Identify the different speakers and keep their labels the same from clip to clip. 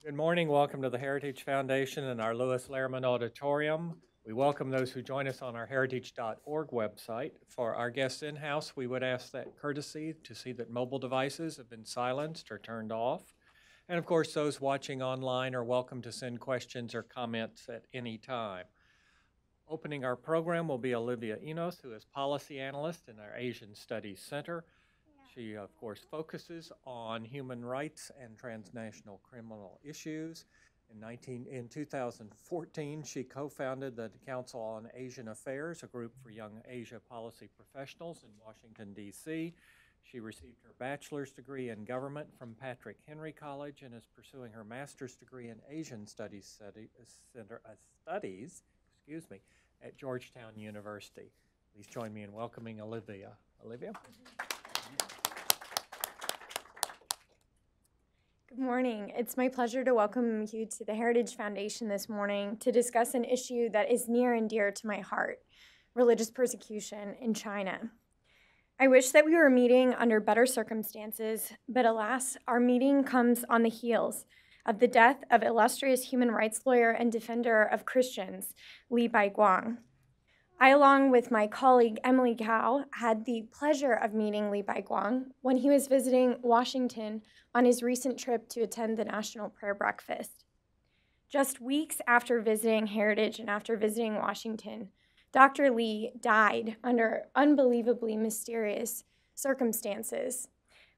Speaker 1: Good morning. Welcome to the Heritage Foundation and our Lewis Lehrman Auditorium. We welcome those who join us on our heritage.org website. For our guests in-house, we would ask that courtesy to see that mobile devices have been silenced or turned off. And of course, those watching online are welcome to send questions or comments at any time. Opening our program will be Olivia Enos, who is Policy Analyst in our Asian Studies Center. She, of course, focuses on human rights and transnational criminal issues. In 2014, she co-founded the Council on Asian Affairs, a group for young Asia policy professionals in Washington, D.C. She received her bachelor's degree in government from Patrick Henry College and is pursuing her master's degree in Asian Studies at Georgetown University. Please join me in welcoming Olivia. Olivia?
Speaker 2: Good morning. It's my pleasure to welcome you to the Heritage Foundation this morning to discuss an issue that is near and dear to my heart, religious persecution in China. I wish that we were meeting under better circumstances, but alas, our meeting comes on the heels of the death of illustrious human rights lawyer and defender of Christians, Li Baiguang. I, along with my colleague Emily Gao, had the pleasure of meeting Li Baiguang when he was visiting Washington on his recent trip to attend the National Prayer Breakfast. Just weeks after visiting Heritage and after visiting Washington, Dr. Li died under unbelievably mysterious circumstances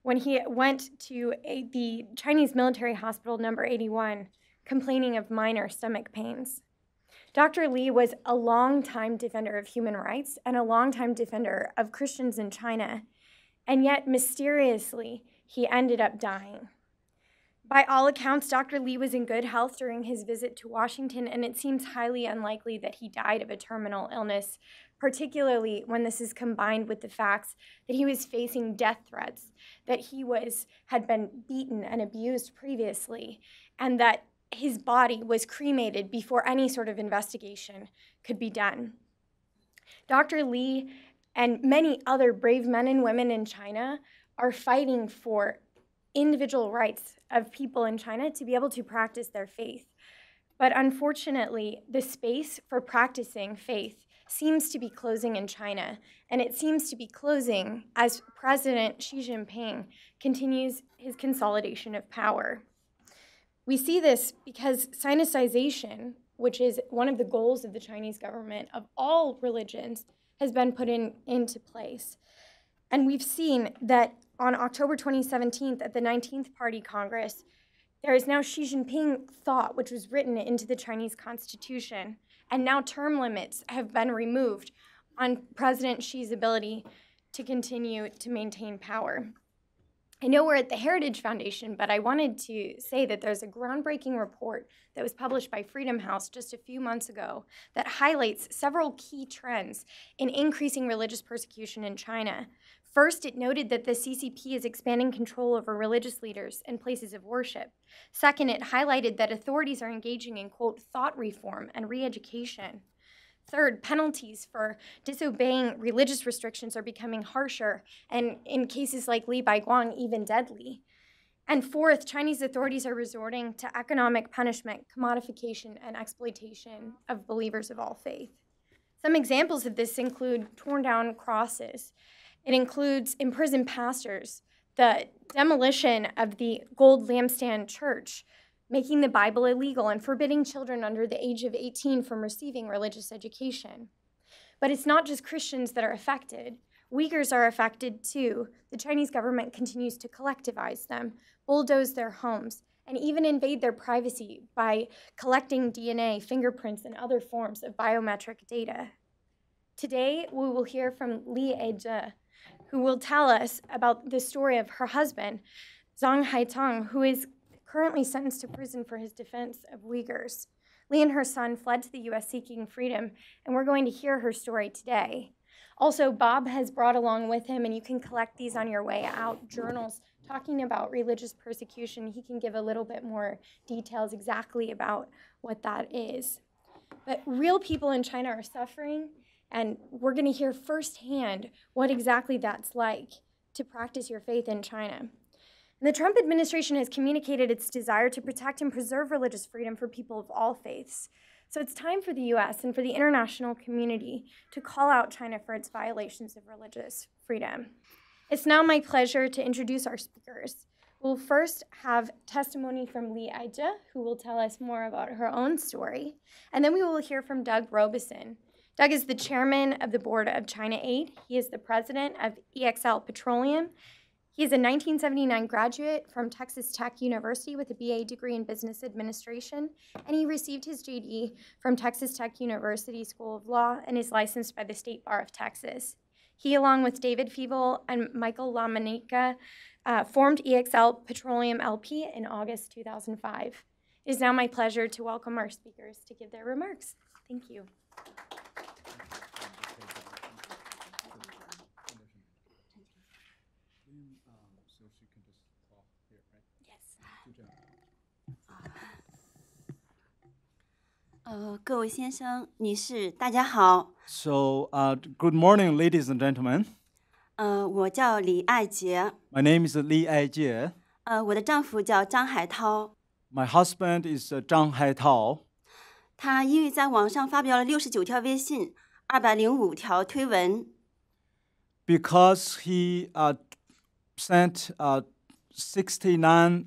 Speaker 2: when he went to the Chinese military hospital number 81, complaining of minor stomach pains. Dr. Li was a longtime defender of human rights and a longtime defender of Christians in China, and yet mysteriously, he ended up dying. By all accounts, Dr. Li was in good health during his visit to Washington, and it seems highly unlikely that he died of a terminal illness, particularly when this is combined with the facts that he was facing death threats, that he had been beaten and abused previously, and that his body was cremated before any sort of investigation could be done. Dr. Li and many other brave men and women in China are fighting for individual rights of people in China to be able to practice their faith. But unfortunately, the space for practicing faith seems to be closing in China, and it seems to be closing as President Xi Jinping continues his consolidation of power. We see this because Sinicization, which is one of the goals of the Chinese government of all religions, has been put into place. And we've seen that on October 2017 at the 19th Party Congress, there is now Xi Jinping thought, which was written into the Chinese Constitution, and now term limits have been removed on President Xi's ability to continue to maintain power. I know we're at the Heritage Foundation, but I wanted to say that there's a groundbreaking report that was published by Freedom House just a few months ago that highlights several key trends in increasing religious persecution in China. First, it noted that the CCP is expanding control over religious leaders and places of worship. Second, it highlighted that authorities are engaging in, quote, thought reform and re-education. Third, penalties for disobeying religious restrictions are becoming harsher, and in cases like Li Baiguang, even deadly. And fourth, Chinese authorities are resorting to economic punishment, commodification, and exploitation of believers of all faith. Some examples of this include torn down crosses. It includes imprisoned pastors, the demolition of the Gold Lampstand Church, making the Bible illegal and forbidding children under the age of 18 from receiving religious education. But it's not just Christians that are affected. Uyghurs are affected too. The Chinese government continues to collectivize them, bulldoze their homes, and even invade their privacy by collecting DNA, fingerprints, and other forms of biometric data. Today, we will hear from Li Baiguang, who will tell us about the story of her husband, Zhang Haitong, who is currently sentenced to prison for his defense of Uyghurs. Li and her son fled to the U.S. seeking freedom, and we're going to hear her story today. Also, Bob has brought along with him, and you can collect these on your way out, journals talking about religious persecution. He can give a little bit more details exactly about what that is. But real people in China are suffering, and we're going to hear firsthand what exactly that's like to practice your faith in China. And the Trump administration has communicated its desire to protect and preserve religious freedom for people of all faiths. So it's time for the U.S. and for the international community to call out China for its violations of religious freedom. It's now my pleasure to introduce our speakers. We'll first have testimony from Li Baiguang, who will tell us more about her own story. And then we will hear from Doug Robison. Doug is the chairman of the board of China Aid. He is the president of EXL Petroleum. He is a 1979 graduate from Texas Tech University with a BA degree in Business Administration, and he received his JD from Texas Tech University School of Law and is licensed by the State Bar of Texas. He, along with David Feeble and Michael LaMonica, formed EXL Petroleum LP in August 2005. It is now my pleasure to welcome our speakers to give their remarks. Thank you.
Speaker 3: Yes. 各位先生、女士，大家好。
Speaker 4: So, good morning, ladies and gentlemen.
Speaker 3: 我叫李爱杰。
Speaker 4: My name is Li Baiguang.
Speaker 3: 我的丈夫叫张海涛。
Speaker 4: My husband is Zhang Haitao.
Speaker 3: 他因为在网上发表了69条微信、205条推文。
Speaker 4: Because he sent 69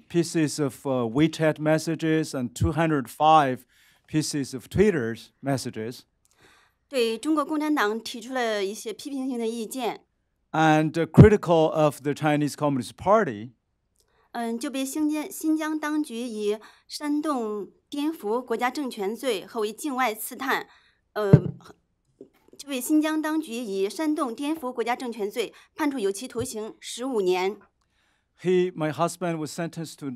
Speaker 4: pieces of WeChat messages and 205 pieces of Twitter messages.
Speaker 3: 对中国共产党提出了一些批评性的意见。
Speaker 4: And critical of the Chinese Communist Party.
Speaker 3: 就被新疆当局以煽动颠覆国家政权罪和为境外刺探，就被新疆当局以煽动颠覆国家政权罪判处有期徒刑15年。
Speaker 4: My husband was sentenced to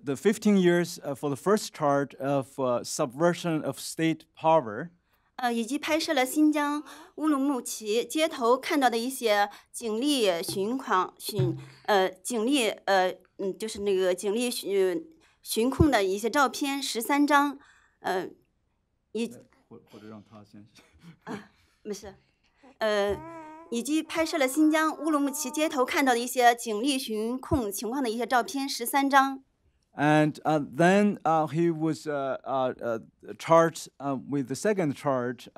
Speaker 4: the 15 years for the first charge of subversion of state power.
Speaker 3: 以及拍摄了新疆乌鲁木齐街头看到的一些警力巡控的一些照片13张，
Speaker 4: 或者让他先
Speaker 3: 没事，以及拍摄了新疆乌鲁木齐街头看到的一些警力巡控情况的一些照片13张。
Speaker 4: And then he was charged with the second charge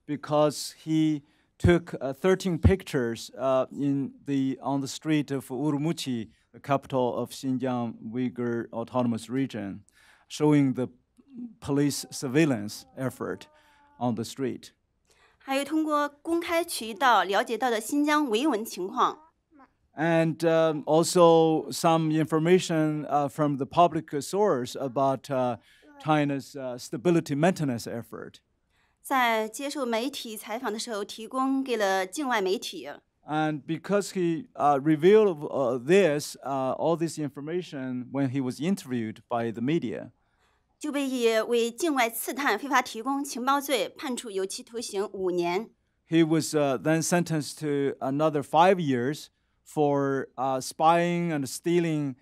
Speaker 4: because he took 13 pictures on the street of Urumqi, the capital of Xinjiang Uighur Autonomous Region, showing the police surveillance effort on the street.
Speaker 3: 还有通过公开渠道了解到的新疆维稳情况。
Speaker 4: And also some information from the public source about China's stability maintenance effort.
Speaker 3: 在接受媒体采访的时候，提供给了境外媒体。
Speaker 4: And because he revealed all this information when he was interviewed by the media,
Speaker 3: 就被以为境外刺探、非法提供情报罪判处有期徒刑5年。
Speaker 4: He was then sentenced to another 5 years for spying and stealing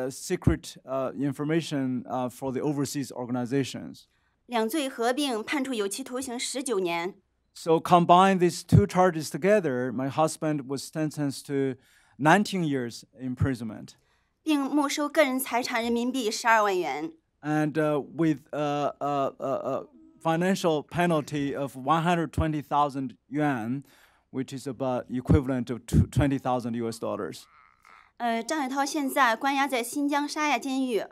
Speaker 4: secret information for the overseas organizations.
Speaker 3: 两罪合并判处有期徒刑19年。
Speaker 4: So combine these two charges together, my husband was sentenced to 19 years imprisonment.
Speaker 3: 并没收个人财产人民币12万元。
Speaker 4: And with a financial penalty of 120,000 yuan, which is about equivalent of $20,000 US.
Speaker 3: 张海涛现在关押在新疆沙亚监狱。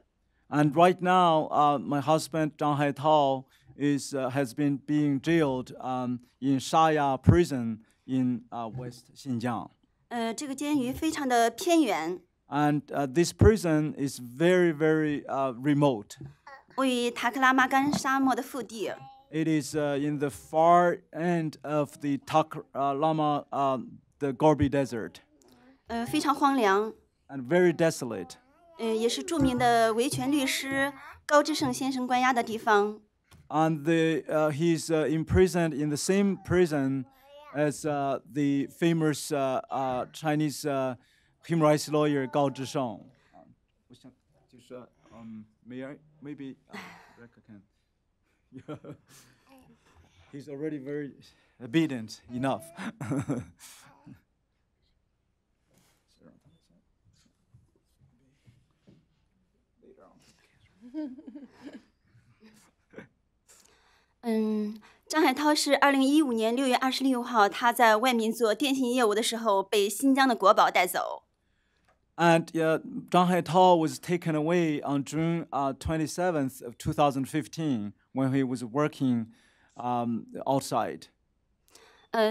Speaker 4: And right now, my husband Zhang Haitao has been being jailed in Shaya prison in West Xinjiang.
Speaker 3: 这个监狱非常的偏远。
Speaker 4: And this prison is very, very remote.
Speaker 3: 位于塔克拉玛干沙漠的腹地。
Speaker 4: It is in the far end of the Taklama, the Gobi Desert.
Speaker 3: 非常荒凉。
Speaker 4: And very desolate.
Speaker 3: 也是著名的维权律师高志胜先生关押的地方。
Speaker 4: And he's imprisoned in the same prison as the famous Chinese human rights lawyer Gao Zhisheng. Maybe Rebecca can. He's already very obedient enough.
Speaker 3: 张海涛是2015年6月26号，他在外面做电信业务的时候被新疆的国保带走。
Speaker 4: And Zhang Haitao was taken away on June 27th of 2015 when he was working outside.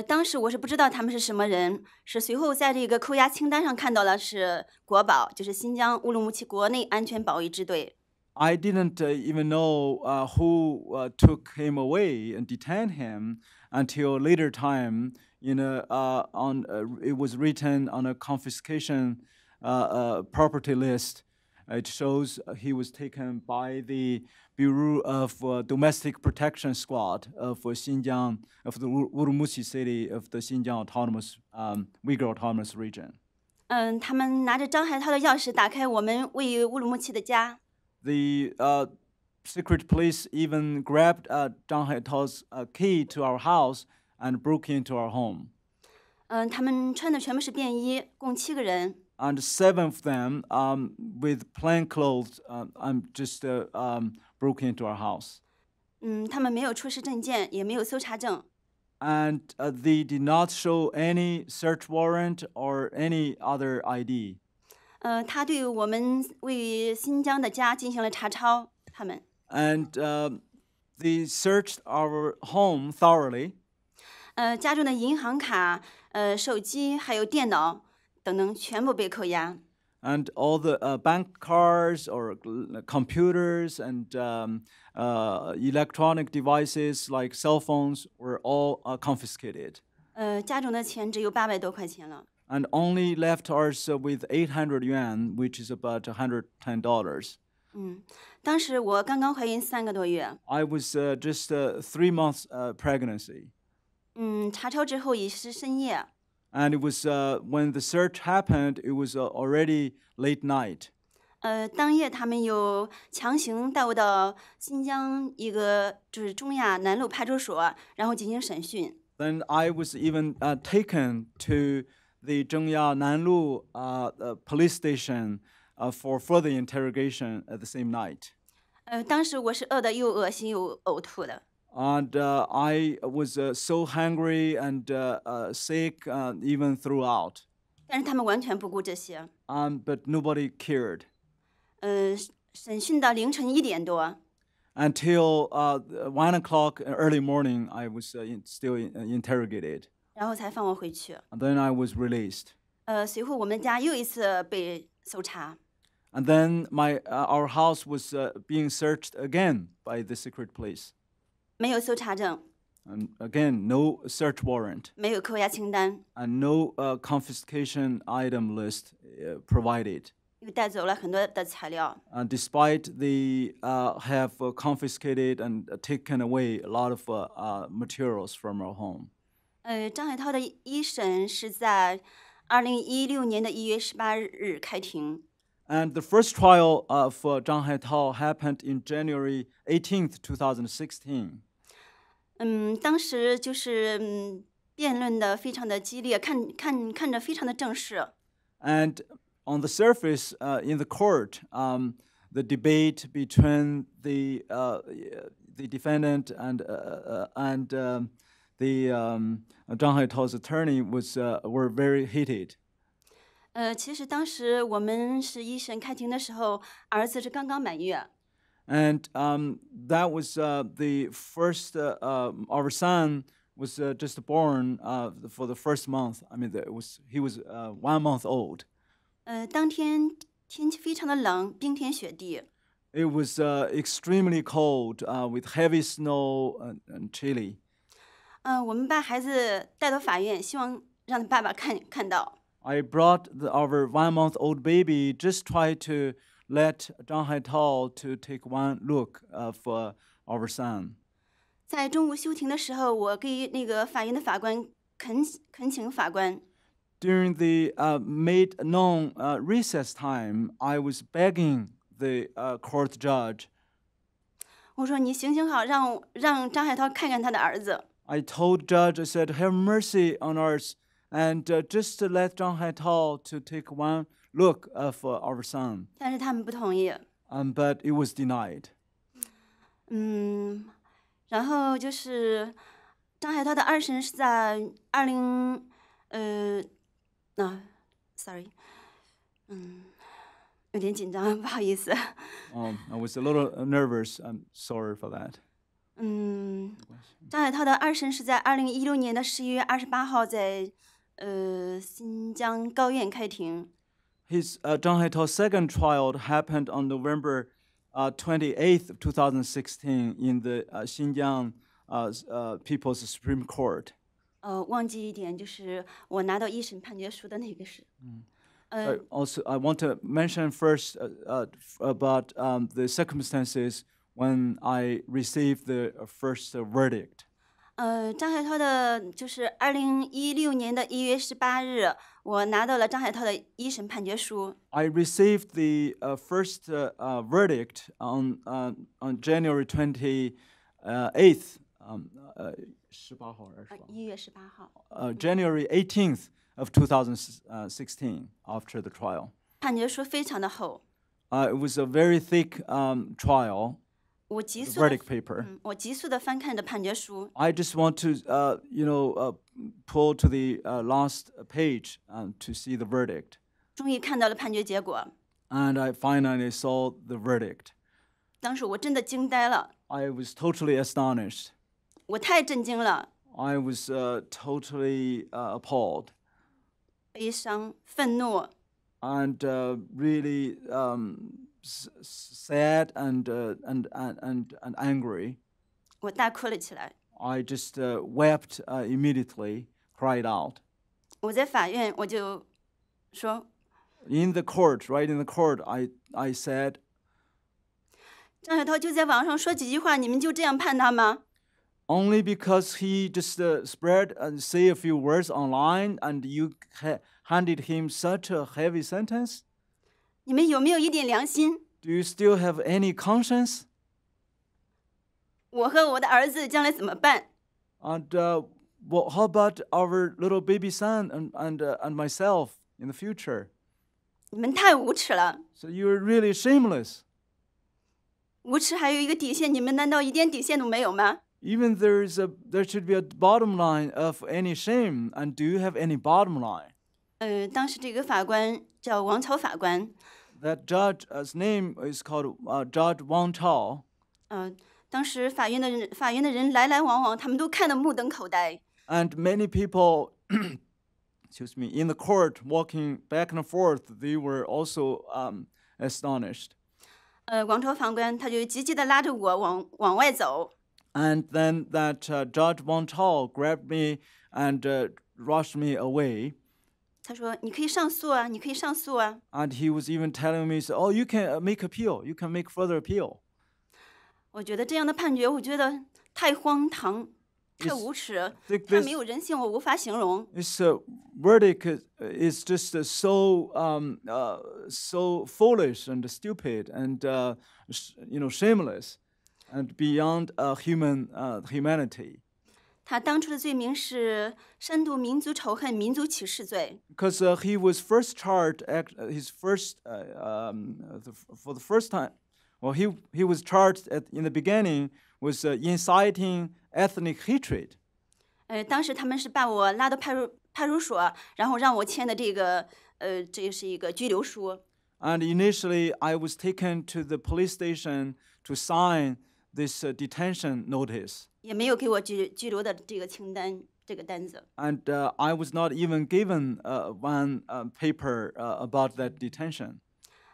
Speaker 3: 当时我是不知道他们是什么人，是随后在这个扣押清单上看到了是国保，就是新疆乌鲁木齐国内安全保卫支队。
Speaker 4: I didn't even know who took him away and detained him until later time. It was written on a confiscation property list. It shows he was taken by the Bureau of Domestic Protection Squad of Xinjiang, of the Urumqi city of the Xinjiang Autonomous Uighur Autonomous Region.
Speaker 3: 他们拿着张海涛的钥匙打开我们位于乌鲁木齐的家。
Speaker 4: The secret police even grabbed Zhang Haitao's key to our house and broke into our home.
Speaker 3: 他们穿的全部是便衣，共7个人。
Speaker 4: And 7 of them, with plain clothes, just broke into our house.
Speaker 3: 他们没有出示证件，也没有搜查证。
Speaker 4: And they did not show any search warrant or any other ID.
Speaker 3: 他对我们位于新疆的家进行了查抄。他们。
Speaker 4: And they searched our home thoroughly.
Speaker 3: 家中的银行卡、手机还有电脑等等全部被扣押。
Speaker 4: And all the bank cards or computers and electronic devices like cell phones were all confiscated.
Speaker 3: 家中的钱只有800多块钱了。
Speaker 4: And only left us with 800 yuan, which is about $110.
Speaker 3: 当时我刚刚怀孕3个多月。
Speaker 4: I was just 3 months pregnancy.
Speaker 3: 查抄之后已是深夜。
Speaker 4: And it was when the search happened, it was already late night.
Speaker 3: 当夜他们有强行带我到新疆一个就是中亚南路派出所，然后进行审讯。
Speaker 4: Then I was even taken to the Zhengya Nanlu police station for further interrogation at the same night.
Speaker 3: 当时我是饿得又恶心又呕吐的。
Speaker 4: And I was so hungry and sick even throughout.
Speaker 3: 但是他们完全不顾这些。
Speaker 4: But nobody cared.
Speaker 3: 审讯到凌晨1点多。
Speaker 4: Until 1 o'clock early morning, I was still interrogated.
Speaker 3: 然后才放我回去。
Speaker 4: And then I was released.
Speaker 3: 随后我们家又一次被搜查。
Speaker 4: And then our house was being searched again by the secret police.
Speaker 3: 没有搜查证。
Speaker 4: And again, no search warrant.
Speaker 3: 没有扣押清单。
Speaker 4: And no confiscation item list provided.
Speaker 3: 又带走了很多的材料。
Speaker 4: And despite they have confiscated and taken away a lot of materials from our home.
Speaker 3: 张海涛的一审是在2016年的1月18日开庭。
Speaker 4: And the first trial of Zhang Haitao happened in January 18th, 2016.
Speaker 3: 当时就是辩论的非常的激烈，看着非常的正式。
Speaker 4: And on the surface, in the court, the debate between the defendant and the Zhang Haitao's attorney were very heated.
Speaker 3: 其实当时我们是一审开庭的时候，儿子是刚刚满月。
Speaker 4: And that was the first. Our son was just born for the first month. I mean, he was 1 month old.
Speaker 3: 当天天气非常的冷，冰天雪地。
Speaker 4: It was extremely cold with heavy snow and chilly.
Speaker 3: 我们把孩子带到法院，希望让爸爸看到。
Speaker 4: I brought our 1-month-old baby, just try to let Zhang Haitao to take one look of our son.
Speaker 3: 在中午休庭的时候，我给那个法院的法官恳请法官。
Speaker 4: During the mid-noon recess time, I was begging the court judge.
Speaker 3: 我说：“你行行好，让张海涛看看他的儿子。”
Speaker 4: I told judge, I said, "Have mercy on us, and just to let Zhang Haitao to take one look of our son."
Speaker 3: 但是他们不同意。
Speaker 4: but it was denied.
Speaker 3: 然后就是张海涛的二审是在sorry， 有点紧张，不好意思。
Speaker 4: I was a little nervous. I'm sorry for that.
Speaker 3: 张海涛的二审是在2016年的11月28号在新疆高院开庭。
Speaker 4: His Zhang Haitao's second trial happened on November 28th of 2016 in the Xinjiang People's Supreme Court.
Speaker 3: 忘记一点，就是我拿到一审判决书的那个是。
Speaker 4: Also, I want to mention first about the circumstances when I received the first verdict.
Speaker 3: 张海涛的就是2016年的1月18日，我拿到了张海涛的一审判决书。
Speaker 4: I received the first verdict on January 28th.
Speaker 3: 1月18号。
Speaker 4: January 18th of 2016 after the trial.
Speaker 3: 判决书非常的厚。
Speaker 4: It was a very thick trial.
Speaker 3: 我急速
Speaker 4: verdict paper.
Speaker 3: 我急速的翻看着判决书。
Speaker 4: I just want to, pull to the last page to see the verdict.
Speaker 3: 终于看到了判决结果。
Speaker 4: And I finally saw the verdict.
Speaker 3: 当时我真的惊呆了。
Speaker 4: I was totally astonished.
Speaker 3: 我太震惊了。
Speaker 4: I was totally appalled.
Speaker 3: 悲伤、愤怒。
Speaker 4: And really sad and angry.
Speaker 3: 我大哭了起来。
Speaker 4: I just wept immediately, cried out.
Speaker 3: 我在法院我就说。
Speaker 4: In the court, right in the court, I said.
Speaker 3: 张海涛就在网上说几句话，你们就这样判他吗？
Speaker 4: Only because he just spread and say a few words online, and you handed him such a heavy sentence?
Speaker 3: 你们有没有一点良心？
Speaker 4: Do you still have any conscience?
Speaker 3: 我和我的儿子将来怎么办？
Speaker 4: And how about our little baby son and myself in the future?
Speaker 3: 你们太无耻了！
Speaker 4: So you're really shameless.
Speaker 3: 无耻还有一个底线，你们难道一点底线都没有吗？
Speaker 4: Even there should be a bottom line of any shame. And do you have any bottom line?
Speaker 3: 当时这个法官叫王朝法官。
Speaker 4: That judge's name is called Judge Wang Chao.
Speaker 3: 当时法院的人来来往往，他们都看得目瞪口呆。
Speaker 4: And many people, excuse me, in the court walking back and forth, they were also astonished.
Speaker 3: 王朝法官他就急急地拉着我往外走。
Speaker 4: And then that Judge Wang Chao grabbed me and rushed me away.
Speaker 3: 他说：“你可以上诉啊，你可以上诉啊。”
Speaker 4: And he was even telling me, "Oh, you can make appeal. You can make further appeal."
Speaker 3: 我觉得这样的判决，我觉得太荒唐、太无耻、太没有人性，我无法形容。
Speaker 4: This verdict is just so foolish and stupid and shameless and beyond humanity.
Speaker 3: 他当初的罪名是煽动民族仇恨、民族歧视罪。
Speaker 4: Because he was first charged, for the first time, well, he was charged in the beginning was inciting ethnic hatred.
Speaker 3: 当时他们是把我拉到派出所，然后让我签的这是一个拘留书。
Speaker 4: And initially, I was taken to the police station to sign this detention notice.
Speaker 3: 也没有给我拘留的这个清单，这个单子。
Speaker 4: And I was not even given one paper about that detention.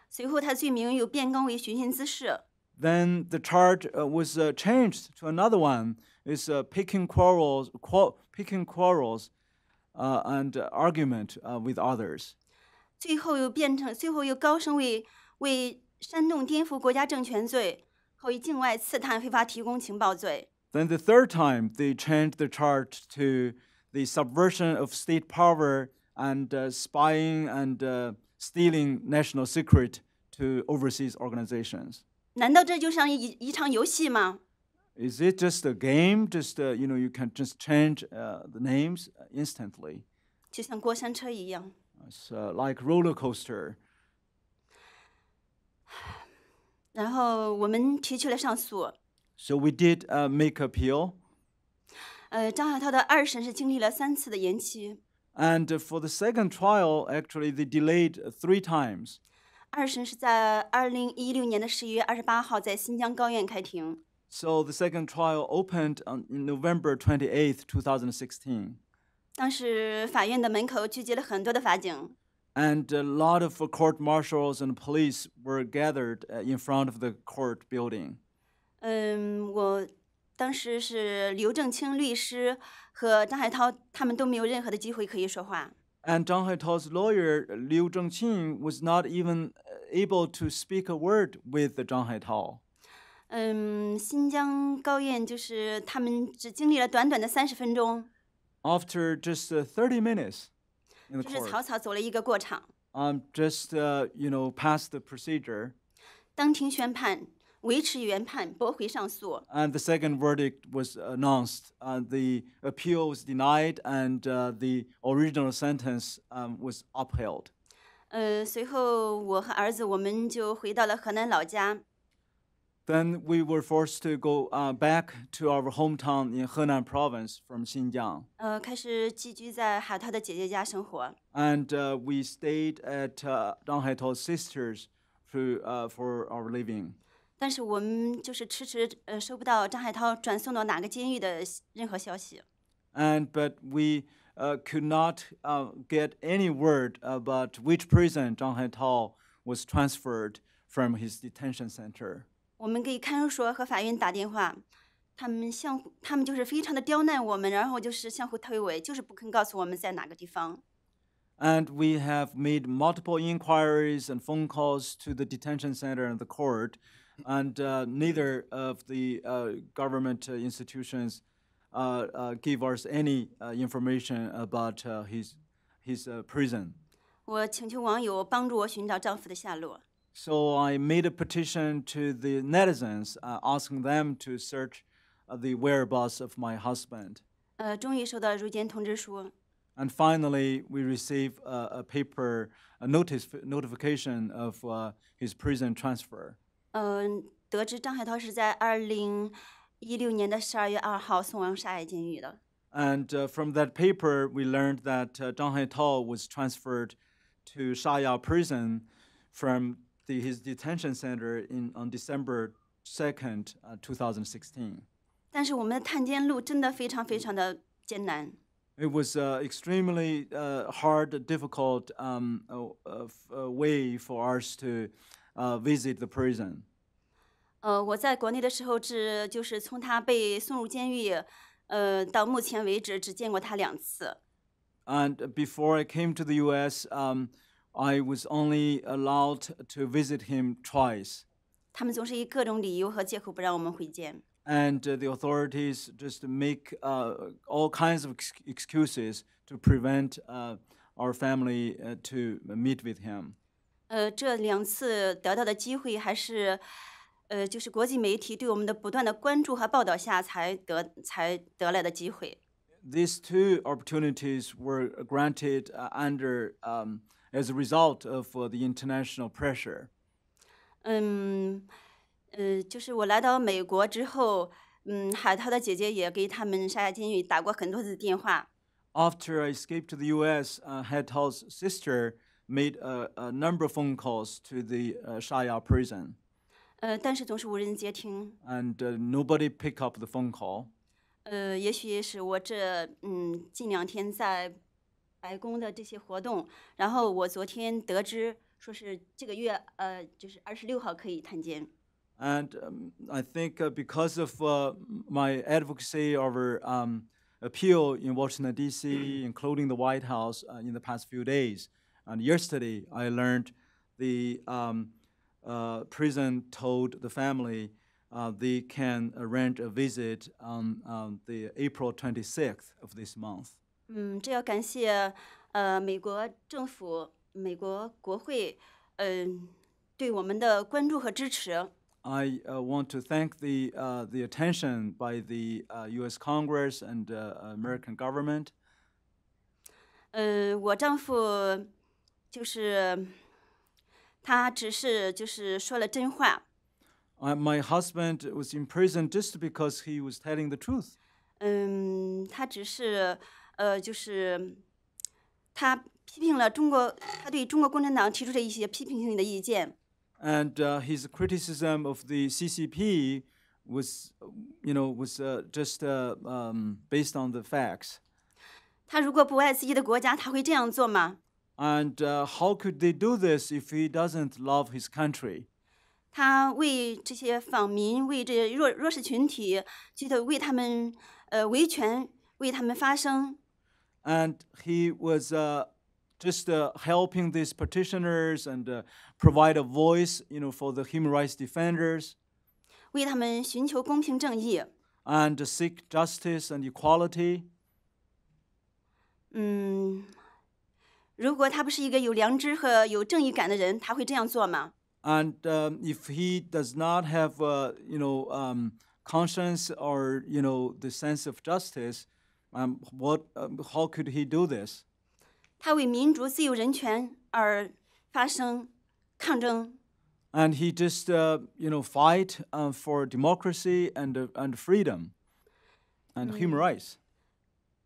Speaker 3: 随后，他罪名又变更为寻衅滋事。
Speaker 4: Then the charge was changed to another one. It's picking quarrels, and argument with others.
Speaker 3: 最后又高升为煽动颠覆国家政权罪，后以境外刺探、非法提供情报罪。
Speaker 4: Then the third time, they changed the charge to the subversion of state power and spying and stealing national secret to overseas organizations.
Speaker 3: 难道这就像一场游戏吗？
Speaker 4: Is it just a game? Just you can just change the names instantly.
Speaker 3: 就像过山车一样。
Speaker 4: It's like roller coaster.
Speaker 3: 然后我们提起了上诉。
Speaker 4: So we did make appeal.
Speaker 3: 张海涛的二审是经历了3次的延期。
Speaker 4: And for the second trial, actually, they delayed 3 times.
Speaker 3: 二审是在2016年的11月28号在新疆高院开庭。
Speaker 4: So the second trial opened in November 28th, 2016.
Speaker 3: 当时法院的门口聚集了很多的法警。
Speaker 4: And a lot of court marshals and police were gathered in front of the court building.
Speaker 3: 我当时是刘正清律师和张海涛，他们都没有任何的机会可以说话。
Speaker 4: And Zhang Haitau's lawyer, Liu Zhengqing, was not even able to speak a word with Zhang Haitao.
Speaker 3: 新疆高院就是他们只经历了短短的30分钟，
Speaker 4: After just 30 minutes in the
Speaker 3: 就是
Speaker 4: court,
Speaker 3: 草草走了一个过场。
Speaker 4: just passed the procedure.
Speaker 3: 当庭宣判，维持原判，驳回上诉。
Speaker 4: And the second verdict was announced. The appeal was denied, and the original sentence was upheld.
Speaker 3: 随后我和儿子我们就回到了河南老家。
Speaker 4: Then we were forced to go back to our hometown in Henan province from Xinjiang.
Speaker 3: 开始寄居在海涛的姐姐家生活。
Speaker 4: And we stayed at Zhang Haitau's sisters for our living.
Speaker 3: 但是我们就是迟迟收不到张海涛转送到哪个监狱的任何消息。
Speaker 4: But we could not get any word about which prison Zhang Haitao was transferred from his detention center.
Speaker 3: 我们给看守所和法院打电话，他们就是非常的刁难我们，然后就是相互推诿，就是不肯告诉我们在哪个地方。
Speaker 4: And we have made multiple inquiries and phone calls to the detention center and the court, and neither of the government institutions gave us any information about his prison.
Speaker 3: 我请求网友帮助我寻找丈夫的下落。
Speaker 4: So I made a petition to the netizens, asking them to search the whereabouts of my husband.
Speaker 3: 终于收到了入监通知书。
Speaker 4: And finally, we received a notification of his prison transfer.
Speaker 3: 得知张海涛是在2016年的12月2号送往沙海监狱的。
Speaker 4: And from that paper, we learned that Zhang Haitao was transferred to Shaya prison from his detention center on December 2nd, 2016.
Speaker 3: 但是我们的探监路真的非常非常的艰难。
Speaker 4: It was extremely hard, difficult way for us to visit the prison.
Speaker 3: 我在国内的时候就是从他被送入监狱，到目前为止只见过他2次。
Speaker 4: And before I came to the U.S., I was only allowed to visit him twice.
Speaker 3: 他们总是以各种理由和借口不让我们会见。
Speaker 4: And the authorities just make all kinds of excuses to prevent our family to meet with him.
Speaker 3: 这2次得到的机会还是，就是国际媒体对我们的不断的关注和报道下才得来的机会。
Speaker 4: These 2 opportunities were granted as a result of the international pressure.
Speaker 3: 就是我来到美国之后，海涛的姐姐也给他们沙亚监狱打过很多次电话。
Speaker 4: After I escaped to the U.S., Haitau's sister made a number of phone calls to the Shaya prison.
Speaker 3: 但是总是无人接听。
Speaker 4: And nobody picked up the phone call.
Speaker 3: 也许是我这近2天在白宫的这些活动，然后我昨天得知说是这个月就是26号可以探监。
Speaker 4: And I think because of my advocacy over appeal in Washington, D.C., including the White House in the past few days, and yesterday I learned the prison told the family they can arrange a visit on the April 26th of this month.
Speaker 3: 这要感谢美国政府、美国国会对我们的关注和支持。
Speaker 4: I want to thank the attention by the U.S. Congress and American government.
Speaker 3: 我丈夫就是他只是就是说了真话。
Speaker 4: My husband was in prison just because he was telling the truth.
Speaker 3: 他只是就是他批评了中国，他对中国共产党提出了一些批评性的意见。
Speaker 4: And his criticism of the CCP was, just based on the facts.
Speaker 3: 他如果不爱自己的国家，他会这样做吗？
Speaker 4: And how could they do this if he doesn't love his country?
Speaker 3: 他为这些访民，为这些弱势群体，觉得为他们维权，为他们发声。
Speaker 4: And he was just helping these petitioners and provide a voice, for the human rights defenders.
Speaker 3: 为他们寻求公平正义。
Speaker 4: And seek justice and equality.
Speaker 3: 如果他不是一个有良知和有正义感的人，他会这样做吗？
Speaker 4: And if he does not have, conscience or the sense of justice, how could he do this?
Speaker 3: 他为民主、自由、人权而发声、抗争。
Speaker 4: And he just, fight for democracy and freedom and human rights.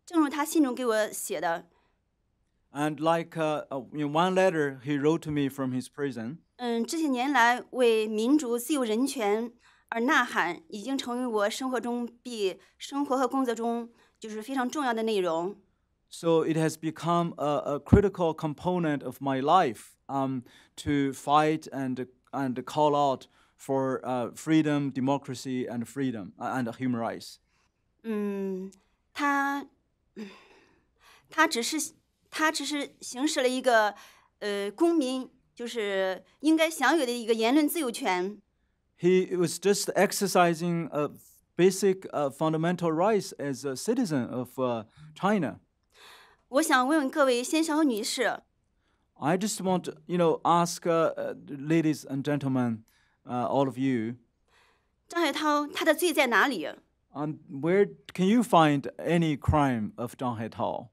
Speaker 3: 正如他信中给我写的，
Speaker 4: And like one letter he wrote to me from his prison.
Speaker 3: 这些年来为民主、自由、人权而呐喊，已经成为我生活和工作中就是非常重要的内容。
Speaker 4: So it has become a critical component of my life to fight and call out for freedom, democracy, and freedom and human rights.
Speaker 3: 他只是行使了一个公民就是应该享有的一个言论自由权。
Speaker 4: He was just exercising basic fundamental rights as a citizen of China.
Speaker 3: 我想问问各位先生和女士，
Speaker 4: I just want to, ask ladies and gentlemen, all of you,
Speaker 3: 张海涛他的罪在哪里？
Speaker 4: where can you find any crime of Zhang Haitao?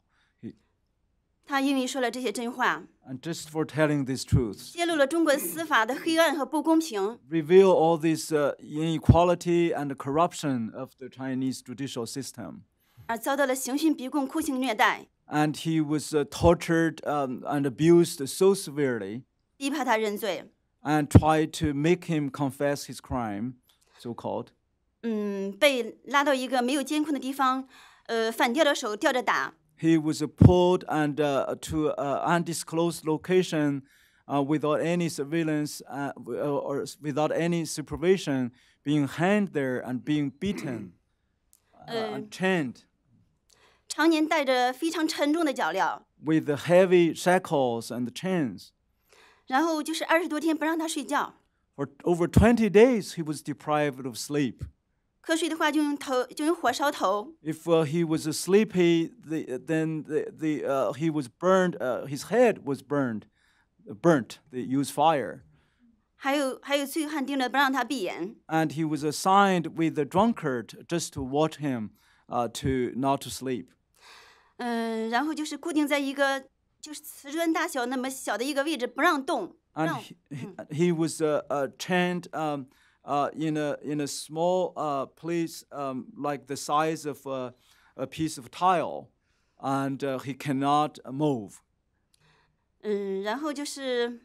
Speaker 3: 他因为说了这些真话，
Speaker 4: And just for telling these truths,
Speaker 3: 揭露了中国司法的黑暗和不公平，
Speaker 4: reveal all this inequality and corruption of the Chinese judicial system.
Speaker 3: 而遭到了刑讯逼供、酷刑虐待，
Speaker 4: And he was tortured and abused so severely,
Speaker 3: 逼迫他认罪。
Speaker 4: and tried to make him confess his crime, so-called.
Speaker 3: 被拉到一个没有监控的地方，反吊着手吊着打。
Speaker 4: He was pulled and to an undisclosed location without any surveillance or without any supervision, being hanged there and being beaten and chained
Speaker 3: 常年带着非常沉重的脚镣，
Speaker 4: with the heavy shackles and chains.
Speaker 3: 然后就是20多天不让他睡觉，
Speaker 4: For over 20 days, he was deprived of sleep.
Speaker 3: 瞌睡的话就用火烧头，
Speaker 4: If he was sleepy, then he was burned. His head was burnt. They used fire,
Speaker 3: 还有醉汉盯着不让他闭眼。
Speaker 4: and he was assigned with a drunkard just to watch him, to not to sleep.
Speaker 3: 然后就是固定在一个就是瓷砖大小那么小的一个位置不让动，
Speaker 4: And he was chained in a small place like the size of a piece of tile, and he cannot move.
Speaker 3: 然后就是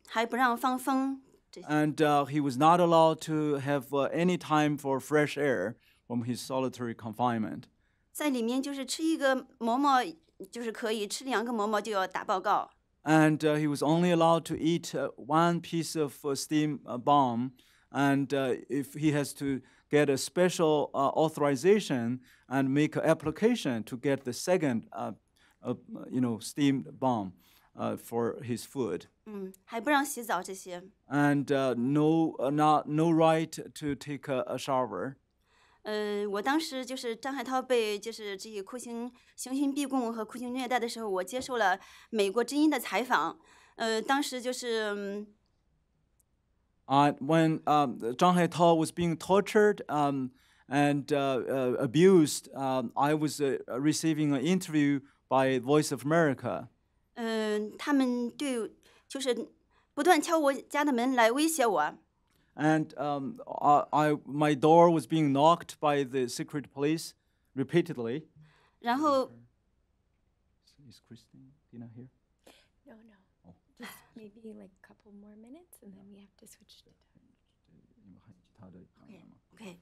Speaker 3: 还不让放风，
Speaker 4: And he was not allowed to have any time for fresh air from his solitary confinement.
Speaker 3: 在里面就是吃一个馍馍就是可以，吃2个馍馍就要打报告。
Speaker 4: And he was only allowed to eat one piece of steam bomb, and if he has to get a special authorization and make an application to get the second, steamed bomb for his food.
Speaker 3: 还不让洗澡这些。
Speaker 4: And no right to take a shower.
Speaker 3: 我当时就是张海涛被就是这些刑讯逼供和酷刑虐待的时候，我接受了美国之音的采访。当时就是
Speaker 4: when Zhang Haitao was being tortured and abused, I was receiving an interview by Voice of America.
Speaker 3: 他们对就是不断敲我家的门来威胁我。
Speaker 4: And my door was being knocked by the secret police repeatedly.
Speaker 3: 然后
Speaker 4: Is Christina here?
Speaker 2: No, no. Just maybe like a couple more minutes and then we have to switch to
Speaker 3: OK，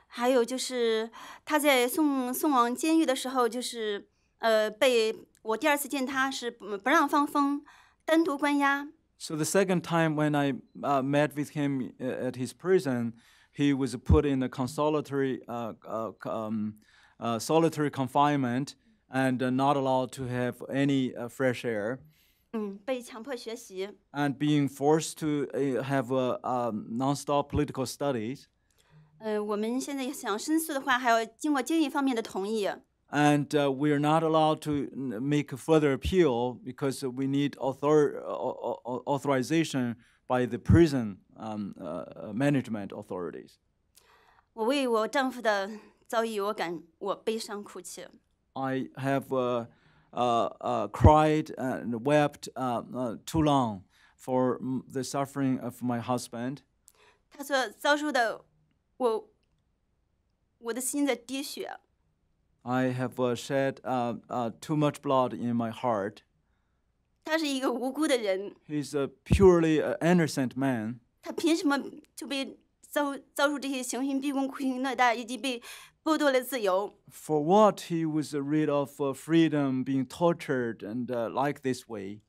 Speaker 3: 还有就是他在送往监狱的时候，就是被我第二次见他是不让放风，单独关押。
Speaker 4: So the second time when I met with him at his prison, he was put in a solitary confinement and not allowed to have any fresh air.
Speaker 3: 被强迫学习。
Speaker 4: And being forced to have non-stop political studies.
Speaker 3: 我们现在想申诉的话，还要经过监狱方面的同意。
Speaker 4: And we are not allowed to make a further appeal because we need authorization by the prison management authorities.
Speaker 3: 我为我丈夫的遭遇，我悲伤哭泣。
Speaker 4: I have cried and wept too long for the suffering of my husband.
Speaker 3: 他所遭受的，我的心在滴血。
Speaker 4: I have shed too much blood in my heart.
Speaker 3: 他是一个无辜的人，
Speaker 4: He's a purely innocent man.
Speaker 3: 他凭什么就被遭受这些刑讯逼供、酷刑虐待，以及被剥夺了自由？
Speaker 4: For what he was rid of freedom, being tortured, and like this way.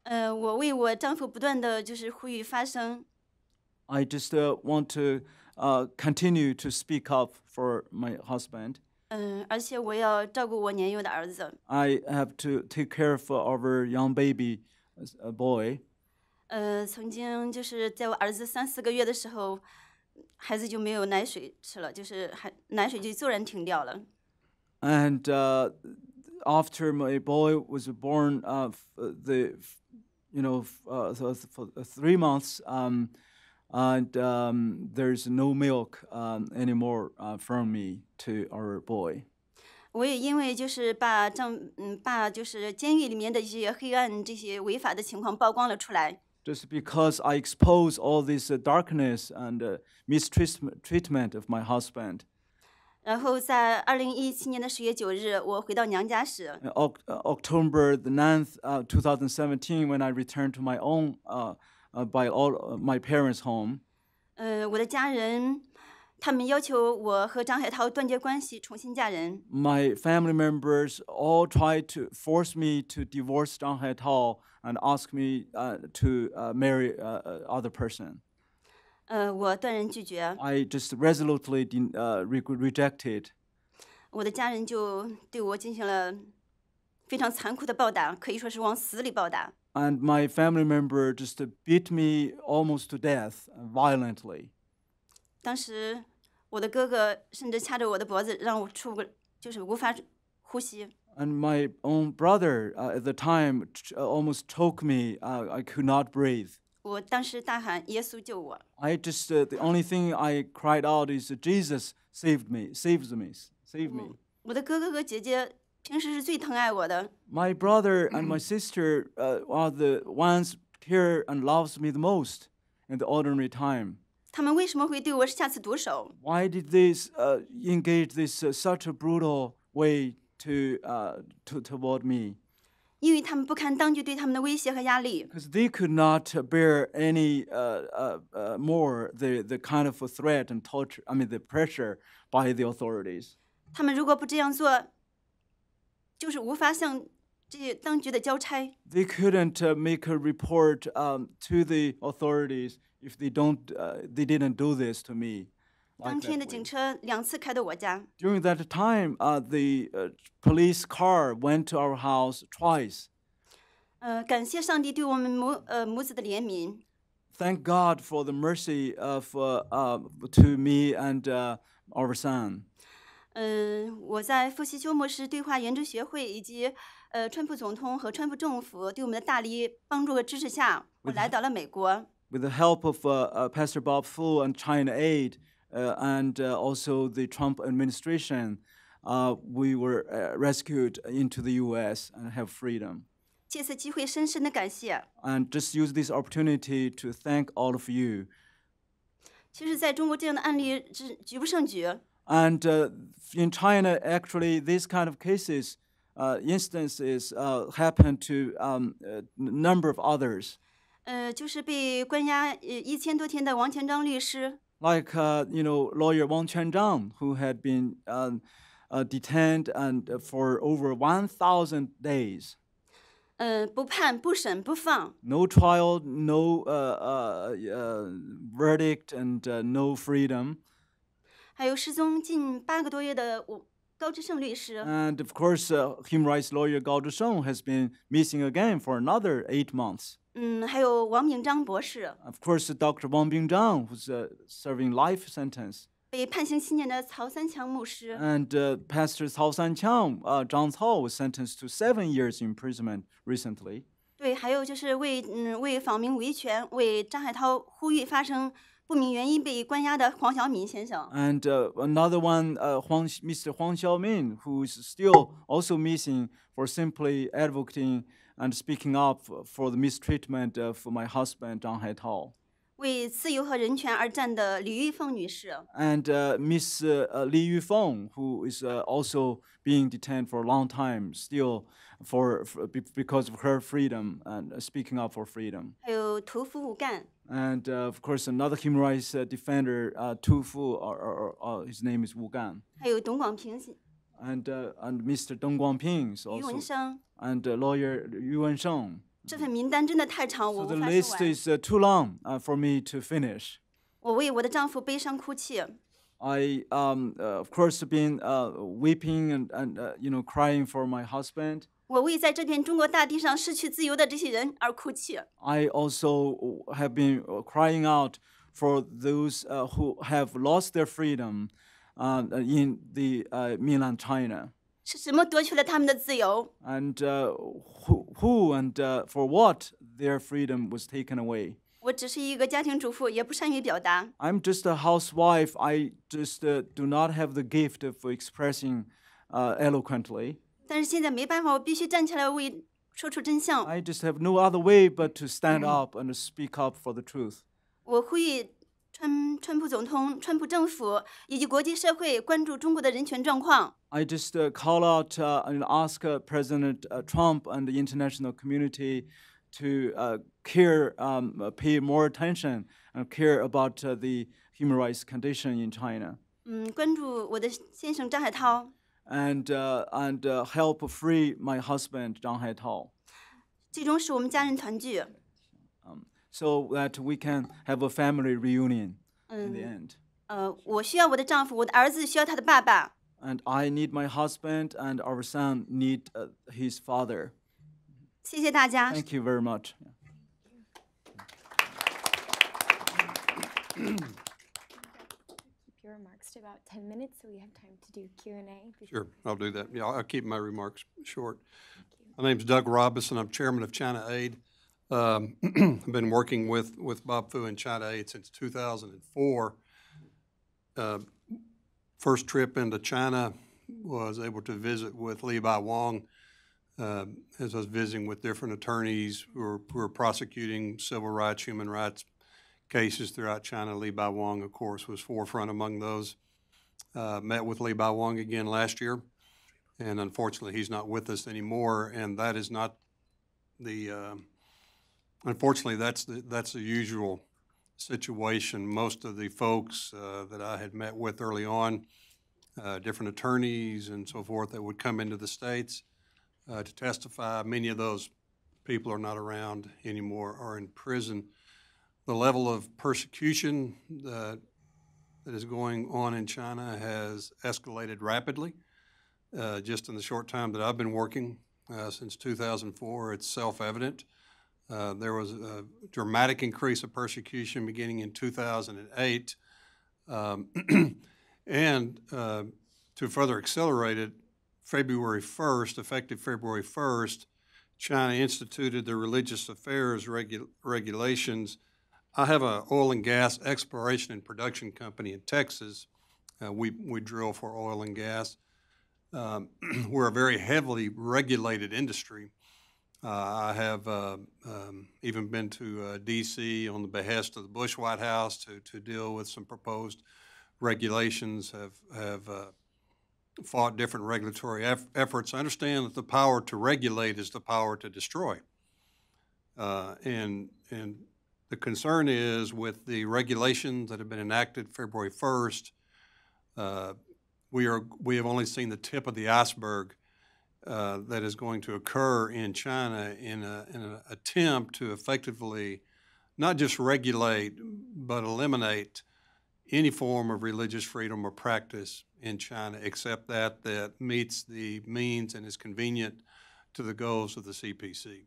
Speaker 3: 我为我丈夫不断的就是呼吁发声。
Speaker 4: I just want to continue to speak up for my husband.
Speaker 3: 而且我要照顾我年幼的儿子。
Speaker 4: I have to take care of our young baby boy.
Speaker 3: 曾经就是在我儿子3、4个月的时候，孩子就没有奶水吃了，就是奶水就突然停掉了。
Speaker 4: And after my boy was born, for 3 months, and there's no milk anymore from me to our boy.
Speaker 3: 我也因为就是把就是监狱里面的一些黑暗、这些违法的情况曝光了出来。
Speaker 4: Just because I expose all this darkness and mistreatment of my husband.
Speaker 3: 然后在2017年的10月9日，我回到娘家时，
Speaker 4: October the 9th, 2017, when I returned to my own, my parents' home.
Speaker 3: 我的家人他们要求我和张海涛断绝关系，重新嫁人。
Speaker 4: My family members all tried to force me to divorce Zhang Haitao and ask me to marry other person.
Speaker 3: 我断然拒绝。
Speaker 4: I just resolutely rejected.
Speaker 3: 我的家人就对我进行了非常残酷的暴打，可以说是往死里暴打。
Speaker 4: And my family member just beat me almost to death violently.
Speaker 3: 当时我的哥哥甚至掐着我的脖子，让我就是无法呼吸。
Speaker 4: And my own brother at the time almost choked me. I could not breathe.
Speaker 3: 我当时大喊：“耶稣救我！”
Speaker 4: I just the only thing I cried out is Jesus saved me, save me.
Speaker 3: 我的哥哥和姐姐平时是最疼爱我的，
Speaker 4: My brother and my sister are the ones care and loves me the most in the ordinary time.
Speaker 3: 他们为什么会对我下此毒手？
Speaker 4: Why did they engage this such a brutal way toward me?
Speaker 3: 因为他们不堪当局对他们的威胁和压力。
Speaker 4: Because they could not bear any more the kind of a threat and torture. I mean the pressure by the authorities.
Speaker 3: 他们如果不这样做，就是无法向这些当局的交差。
Speaker 4: They couldn't make a report to the authorities if they didn't do this to me.
Speaker 3: 当天的警车2次开到我家，
Speaker 4: During that time, the police car went to our house twice.
Speaker 3: 感谢上帝对我们母子的怜悯。
Speaker 4: Thank God for the mercy of to me and our son.
Speaker 3: 我在傅西修牧师对话援助学会以及川普总统和川普政府对我们的大力帮助和支持下，我来到了美国。
Speaker 4: With the help of Pastor Bob Fu and China Aid and also the Trump administration, we were rescued into the U.S. and have freedom.
Speaker 3: 借此机会深深的感谢。
Speaker 4: and just use this opportunity to thank all of you.
Speaker 3: 其实，在中国这样的案例是举不胜举。
Speaker 4: And in China, actually, these kind of cases, instances happen to a number of others.
Speaker 3: 就是被关押1000多天的王全璋律师，
Speaker 4: Like, lawyer Wang Quanzhang, who had been detained and for over 1,000 days.
Speaker 3: 不判、不审、不放。
Speaker 4: No trial, no verdict, and no freedom.
Speaker 3: 还有失踪近8个多月的高志胜律师，
Speaker 4: And of course, human rights lawyer Gao Zhisheng has been missing again for another 8 months.
Speaker 3: 还有王炳章博士
Speaker 4: Of course, Dr. Wang Binzhang, who's serving life sentence.
Speaker 3: 被判刑7年的曹三强牧师，
Speaker 4: And Pastor Cao Sanqiang, Zhang Cao, was sentenced to 7 years imprisonment recently.
Speaker 3: 对，还有就是为访民维权、为张海涛呼吁发生不明原因被关押的黄晓敏先生。
Speaker 4: And another one, Mr. Huang Xiaomin, who is still also missing for simply advocating and speaking up for the mistreatment of my husband, Zhang Haitao.
Speaker 3: 为自由和人权而战的李玉凤女士，
Speaker 4: And Miss Li Yufeng, who is also being detained for a long time, still because of her freedom and speaking up for freedom.
Speaker 3: 还有屠夫武干，
Speaker 4: And of course, another human rights defender, Tu Fu, his name is Wu Gan.
Speaker 3: 还有董广平、
Speaker 4: And Mr. Deng Guangping is
Speaker 3: 于文
Speaker 4: also,
Speaker 3: 生。
Speaker 4: and lawyer Yu Wensheng.
Speaker 3: 这份名单真的太长，
Speaker 4: So
Speaker 3: 我
Speaker 4: the
Speaker 3: 无法说
Speaker 4: list
Speaker 3: 完。
Speaker 4: is too long for me to finish.
Speaker 3: 我为我的丈夫悲伤哭泣，
Speaker 4: I, of course, been weeping and crying for my husband.
Speaker 3: 我为在这片中国大地上失去自由的这些人而哭泣。
Speaker 4: I also have been crying out for those who have lost their freedom in the mainland China.
Speaker 3: 是什么夺去了他们的自由？
Speaker 4: And who and for what their freedom was taken away.
Speaker 3: 我只是一个家庭主妇，也不善于表达。
Speaker 4: I'm just a housewife. I just do not have the gift of expressing eloquently.
Speaker 3: 但是现在没办法，我必须站起来为说出真相。
Speaker 4: I just have no other way but to stand up and speak up for the truth.
Speaker 3: 我呼吁川普总统、川普政府以及国际社会关注中国的人权状况。
Speaker 4: I just call out and ask President Trump and the international community to pay more attention and care about the human rights condition in China.
Speaker 3: 关注我的先生张海涛。
Speaker 4: And help free my husband, Zhang Haitao,
Speaker 3: 最终使我们家人团聚。
Speaker 4: so that we can have a family reunion in the end.
Speaker 3: 我需要我的丈夫，我的儿子需要他的爸爸。
Speaker 4: And I need my husband, and our son need his father.
Speaker 3: 谢谢大家。
Speaker 4: Thank you very much.
Speaker 2: Keep your remarks to about 10 minutes so we have time to do Q&A.
Speaker 5: Sure, I'll do that. Yeah, I'll keep my remarks short. My name's Doug Robison. I'm chairman of China Aid. I've been working with Bob Fu and China Aid since 2004. First trip into China was able to visit with Li Baiguang as I was visiting with different attorneys who are prosecuting civil rights, human rights cases throughout China. Li Baiguang, of course, was forefront among those. Met with Li Baiguang again last year, and unfortunately he's not with us anymore, and that is not the unfortunately that's the usual situation. Most of the folks that I had met with early on, different attorneys and so forth that would come into the States to testify, many of those people are not around anymore, are in prison. The level of persecution that is going on in China has escalated rapidly. Just in the short time that I've been working, since 2004, it's self-evident. There was a dramatic increase of persecution beginning in 2008. And to further accelerate it, February 1st, effective February 1st, China instituted the religious affairs regulations. I have an oil and gas exploration and production company in Texas. We drill for oil and gas. We're a very heavily regulated industry. I have even been to D.C. on the behest of the Bush White House to deal with some proposed regulations, have fought different regulatory efforts. I understand that the power to regulate is the power to destroy. And the concern is with the regulations that have been enacted February 1st, we have only seen the tip of the iceberg that is going to occur in China in an attempt to effectively not just regulate, but eliminate any form of religious freedom or practice in China, except that meets the means and is convenient to the goals of the CPC.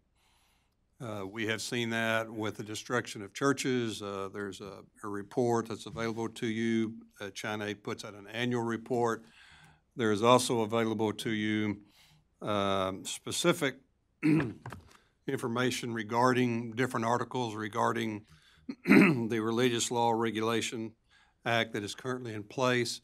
Speaker 5: We have seen that with the destruction of churches. There's a report that's available to you. China Aid puts out an annual report. There is also available to you specific information regarding different articles regarding the Religious Law Regulation Act that is currently in place.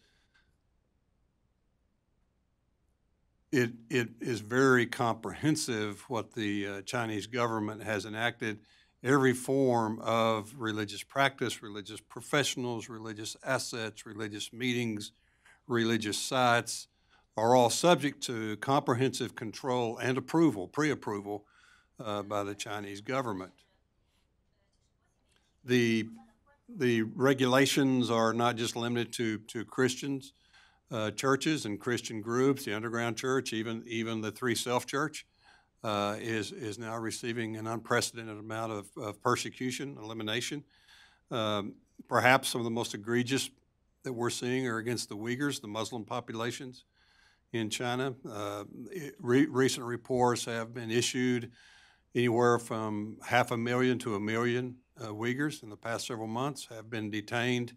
Speaker 5: It is very comprehensive what the Chinese government has enacted. Every form of religious practice, religious professionals, religious assets, religious meetings, religious sites are all subject to comprehensive control and approval, pre-approval by the Chinese government. The regulations are not just limited to Christians. Churches and Christian groups, the underground church, even the Three Self Church is now receiving an unprecedented amount of persecution, elimination. Perhaps some of the most egregious that we're seeing are against the Uyghurs, the Muslim populations in China. Recent reports have been issued anywhere from 500,000 to 1 million Uyghurs in the past several months have been detained,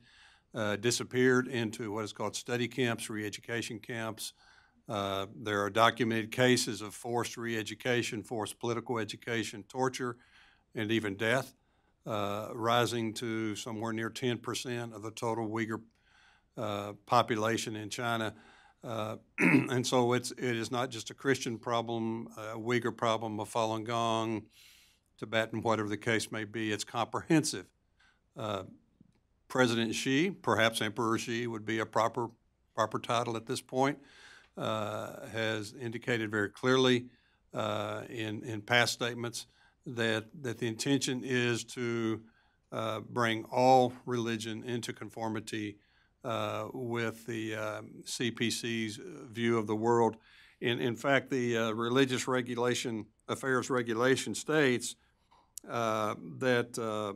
Speaker 5: disappeared into what is called study camps, re-education camps. There are documented cases of forced re-education, forced political education, torture, and even death, rising to somewhere near 10% of the total Uyghur population in China. And so it is not just a Christian problem, a Uyghur problem, a Falun Gong, Tibetan, whatever the case may be. It's comprehensive. President Xi, perhaps Emperor Xi would be a proper title at this point, has indicated very clearly in past statements that the intention is to bring all religion into conformity with the CPC's view of the world. In fact, the Religious Affairs Regulation states that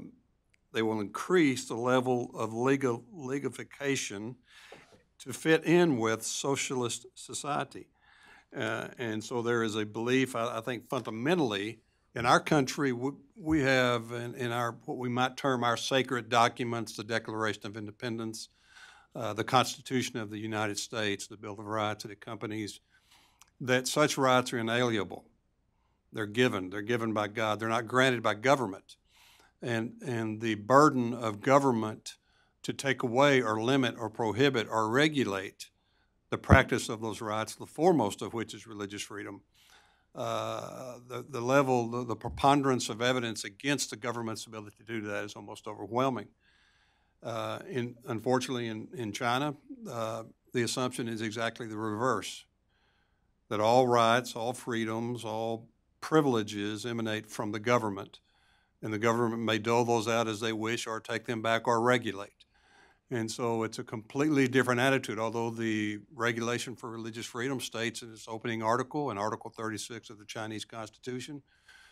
Speaker 5: they will increase the level of legalification to fit in with socialist society. And so there is a belief, I think fundamentally, in our country, we have in our what we might term our sacred documents, the Declaration of Independence, the Constitution of the United States, the Bill of Rights that accompanies, that such rights are inalienable. They're given by God. They're not granted by government. And the burden of government to take away or limit or prohibit or regulate the practice of those rights, the foremost of which is religious freedom, the preponderance of evidence against the government's ability to do that is almost overwhelming. Unfortunately, in China, the assumption is exactly the reverse, that all rights, all freedoms, all privileges emanate from the government, and the government may dole those out as they wish or take them back or regulate. And so it's a completely different attitude, although the Regulation for Religious Freedom states in its opening article, in Article 36 of the Chinese Constitution,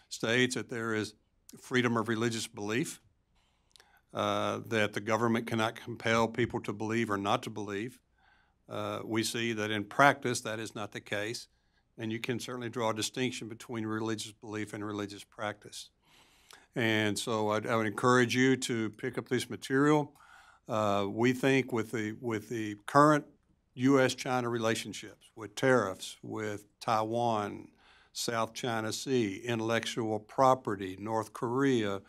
Speaker 5: states that there is freedom of religious belief, that the government cannot compel people to believe or not to believe. We see that in practice that is not the case, and you can certainly draw a distinction between religious belief and religious practice. And so I would encourage you to pick up this material. We think with the current U.S.-China relationships, with tariffs, with Taiwan, South China Sea, intellectual property, North Korea,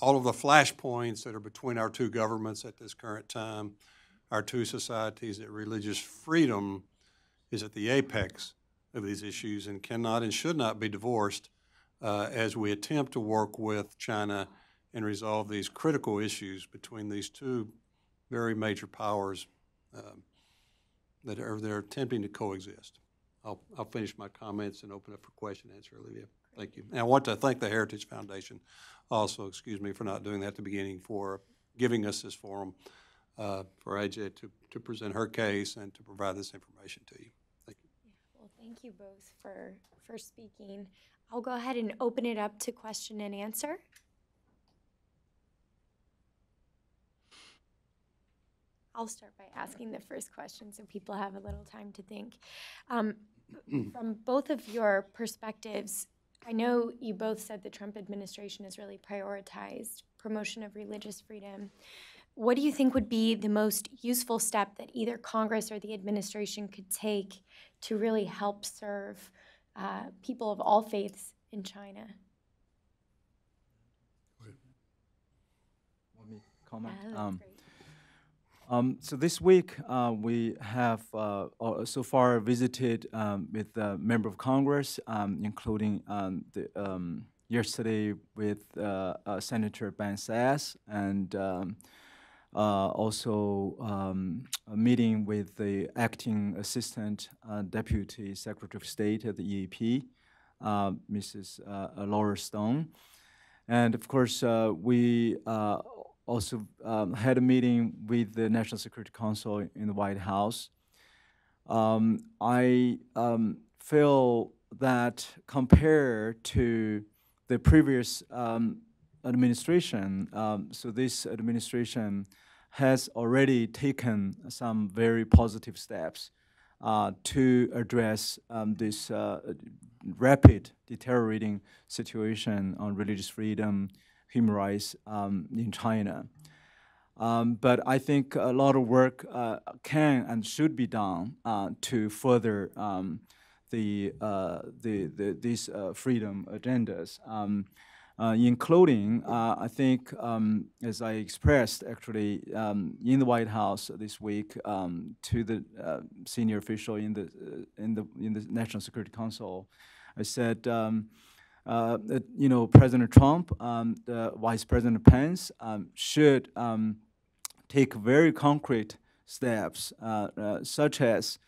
Speaker 5: all of the flashpoints that are between our two governments at this current time, our two societies, that religious freedom is at the apex of these issues and cannot and should not be divorced as we attempt to work with China and resolve these critical issues between these two very major powers that they're attempting to coexist. I'll finish my comments and open up for question and answer, Olivia. Thank you. And I want to thank the Heritage Foundation also, excuse me, for not doing that at the beginning, for giving us this forum for AJ to present her case and to provide this information to you. Thank you.
Speaker 2: Yeah, well, thank you both for speaking. I'll go ahead and open it up to question and answer. I'll start by asking the first question so people have a little time to think. From both of your perspectives, I know you both said the Trump administration has really prioritized promotion of religious freedom. What do you think would be the most useful step that either Congress or the administration could take to really help serve people of all faiths in China?
Speaker 4: Want me to comment?
Speaker 2: That's great.
Speaker 4: So this week, we have so far visited with member of Congress, including yesterday with Senator Ben Sasse, and also a meeting with the acting assistant deputy secretary of state at the EAP, Mrs. Laura Stone. And of course, we also had a meeting with the National Security Council in the White House. I feel that compared to the previous administration, so this administration has already taken some very positive steps to address this rapid deteriorating situation on religious freedom, human rights in China. But I think a lot of work can and should be done to further these freedom agendas, including, I think, as I expressed actually in the White House this week to the senior official in the National Security Council, I said, President Trump, Vice President Pence should take very concrete steps, such as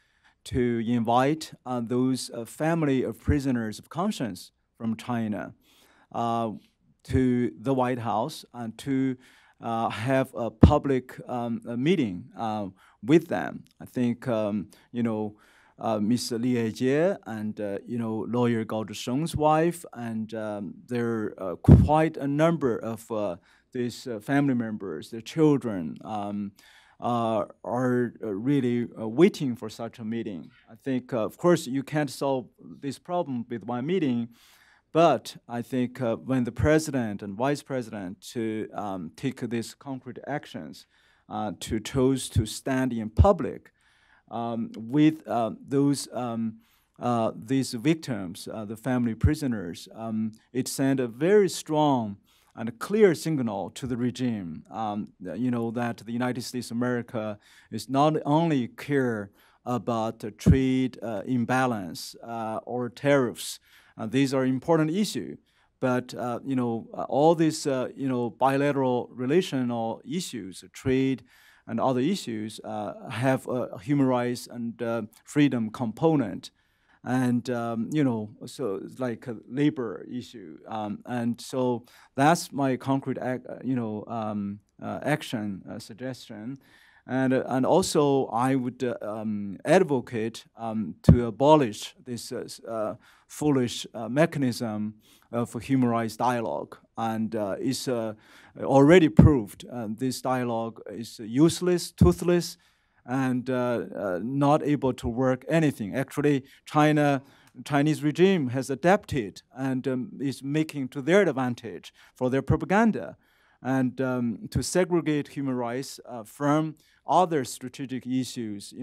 Speaker 4: to invite those family of prisoners of conscience from China to the White House and to have a public meeting with them. I think, Ms. Li Baiguang and, lawyer Gao Zhisheng's wife, and there are quite a number of these family members, their children, are really waiting for such a meeting. I think, of course, you can't solve this problem with one meeting, but I think when the president and vice president to take these concrete actions, to choose to stand in public with these victims, the family prisoners, it sent a very strong and a clear signal to the regime, that the United States of America is not only care about trade imbalance or tariffs. These are important issues, but all these bilateral relational issues, trade and other issues, have a human rights and freedom component. And, so it's like a labor issue. And so that's my concrete, action suggestion. And also I would advocate to abolish this foolish mechanism for human rights dialogue. And it's already proved this dialogue is useless, toothless, and not able to work anything. Actually, Chinese regime has adapted and is making to their advantage for their propaganda, and to segregate human rights from other strategic issues,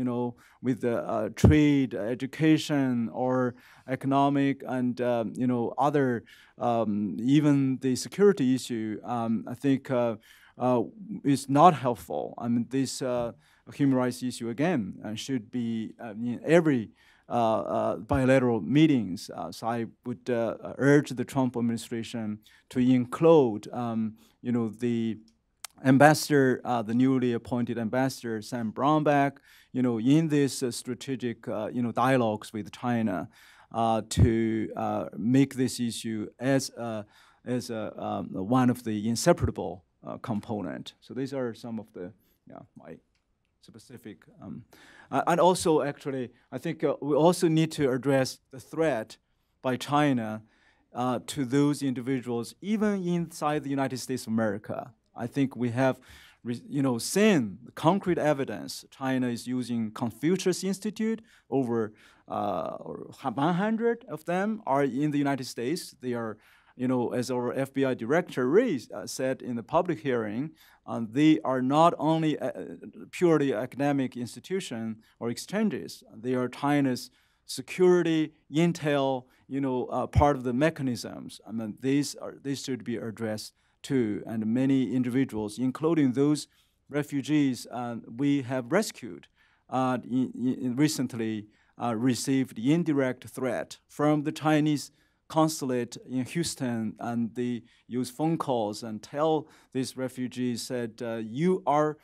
Speaker 4: with the trade, education, or economic, and other, even the security issue. I think is not helpful. I mean, this human rights issue again should be in every bilateral meetings. So I would urge the Trump administration to include, the ambassador, the newly appointed ambassador Sam Brownback, in this strategic, dialogues with China, to make this issue as one of the inseparable component. So these are some of the my specific. And also, actually, I think we also need to address the threat by China to those individuals, even inside the United States of America. I think we have, seen concrete evidence. China is using Confucius Institute. Over 100 of them are in the United States. They are, as our FBI director Ray said in the public hearing, they are not only purely academic institution or exchanges. They are China's security, intel, part of the mechanisms. I mean, these should be addressed too. And many individuals, including those refugees we have rescued, recently received indirect threat from the Chinese consulate in Houston, and they use phone calls and tell these refugees that you are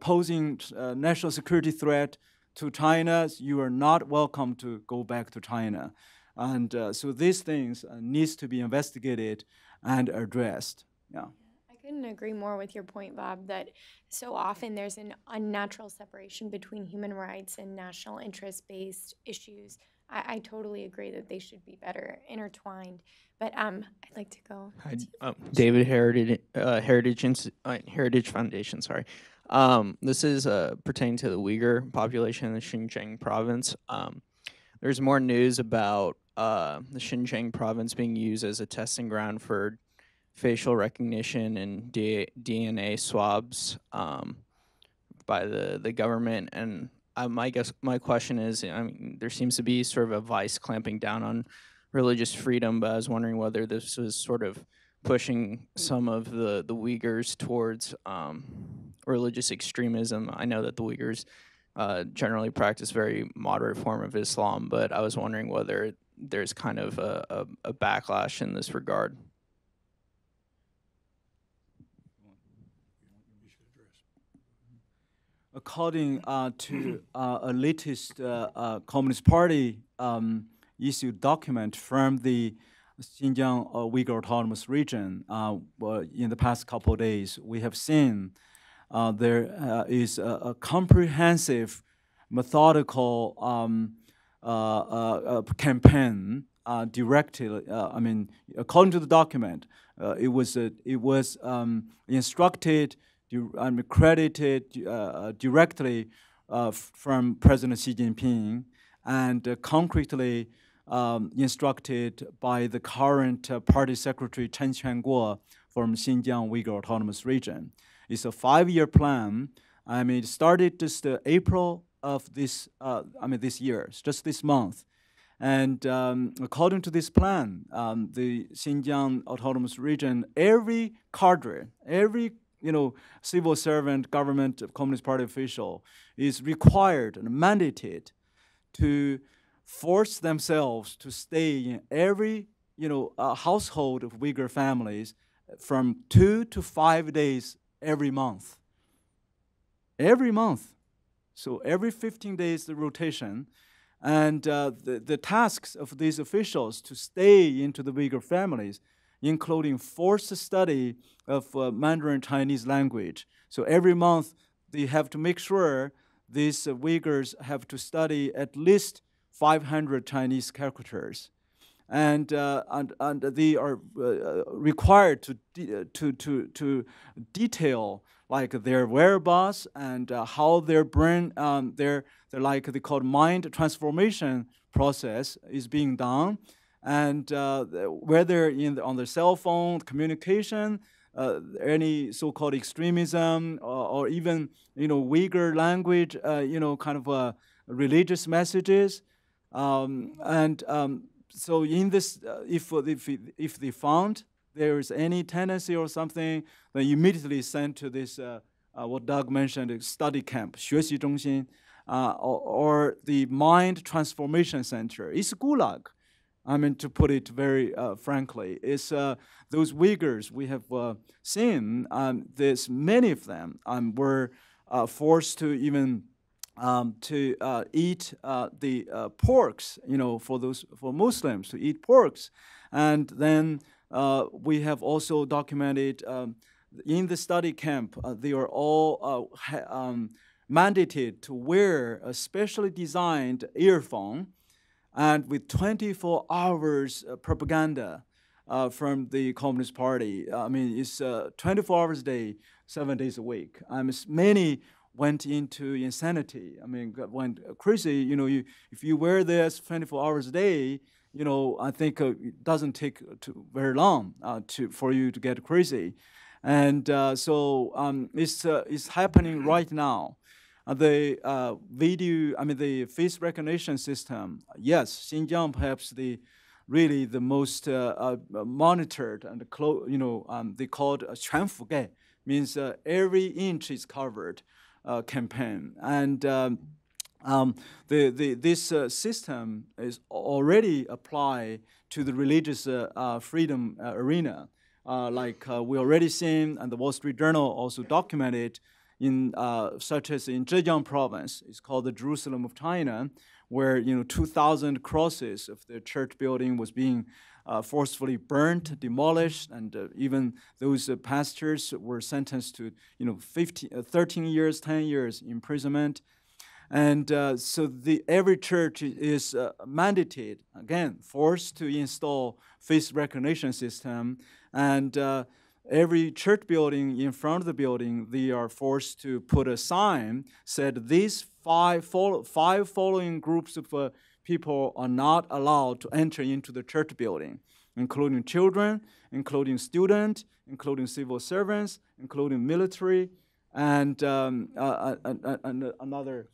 Speaker 4: posing a national security threat to China. You are not welcome to go back to China. And so these things needs to be investigated and addressed. Yeah.
Speaker 2: I couldn't agree more with your point, Bob, that so often there's an unnatural separation between human rights and national interest-based issues. I totally agree that they should be better intertwined. But I'd like to go.
Speaker 6: David Heritage Foundation. Sorry, this is pertaining to the Uyghur population in the Xinjiang province. There's more news about the Xinjiang province being used as a testing ground for facial recognition and DNA swabs by the government. And my question is, there seems to be sort of a vice clamping down on religious freedom, but I was wondering whether this was sort of pushing some of the Uyghurs towards religious extremism. I know that the Uyghurs generally practice very moderate form of Islam, but I was wondering whether there's kind of a backlash in this regard.
Speaker 4: According to a latest Communist Party issued document from the Xinjiang Uyghur Autonomous Region, in the past couple of days, we have seen there is a comprehensive, methodical campaign directed. According to the document, it was instructed and credited directly from President Xi Jinping, and concretely instructed by the current Party Secretary Chen Quanguo from Xinjiang Uyghur Autonomous Region. It's a 5-year plan. It started just April of this year, just this month. And according to this plan, the Xinjiang Autonomous Region, every cadre, every civil servant, government, Communist Party official is required and mandated to force themselves to stay in every household of Uyghur families from 2 to 5 days every month. Every month. So every 15 days the rotation. And the tasks of these officials to stay into the Uyghur families, including forced study of Mandarin Chinese language. So every month they have to make sure these Uyghurs have to study at least 500 Chinese characters. And they are required to detail like their whereabouts and how their brain, their like they call mind transformation process is being done, and whether on their cell phone communication, any so-called extremism, or even Uyghur language, kind of religious messages, so in this, if they found there is any tendency or something, then immediately sent to this what Doug mentioned, study camp, 学习中心, or the Mind Transformation Center. It's Gulag. I mean, to put it very frankly, it's those Uyghurs we have seen. There's many of them were forced to even eat the porks. For Muslims to eat porks, and then we have also documented in the study camp they are all mandated to wear a specially designed earphone, and with 24 hours propaganda from the Communist Party. I mean, it's 24 hours a day, 7 days a week. Many went into insanity. I mean, went crazy. If you wear this 24 hours a day, I think it doesn't take very long for you to get crazy. And so it's happening right now. The the face recognition system, yes, Xinjiang perhaps really the most monitored and they called 全覆盖, means every inch is covered campaign. And this system is already applied to the religious freedom arena. We already seen, and the Wall Street Journal also documented, such as in Zhejiang province, it's called the Jerusalem of China, where 2,000 crosses of the church building was being forcefully burnt, demolished, and even those pastors were sentenced to 13 years, 10 years imprisonment. And so every church is mandated, again, forced to install face recognition system, and every church building in front of the building, they are forced to put a sign said these five following groups of people are not allowed to enter into the church building, including children, including students, including civil servants, including military, and another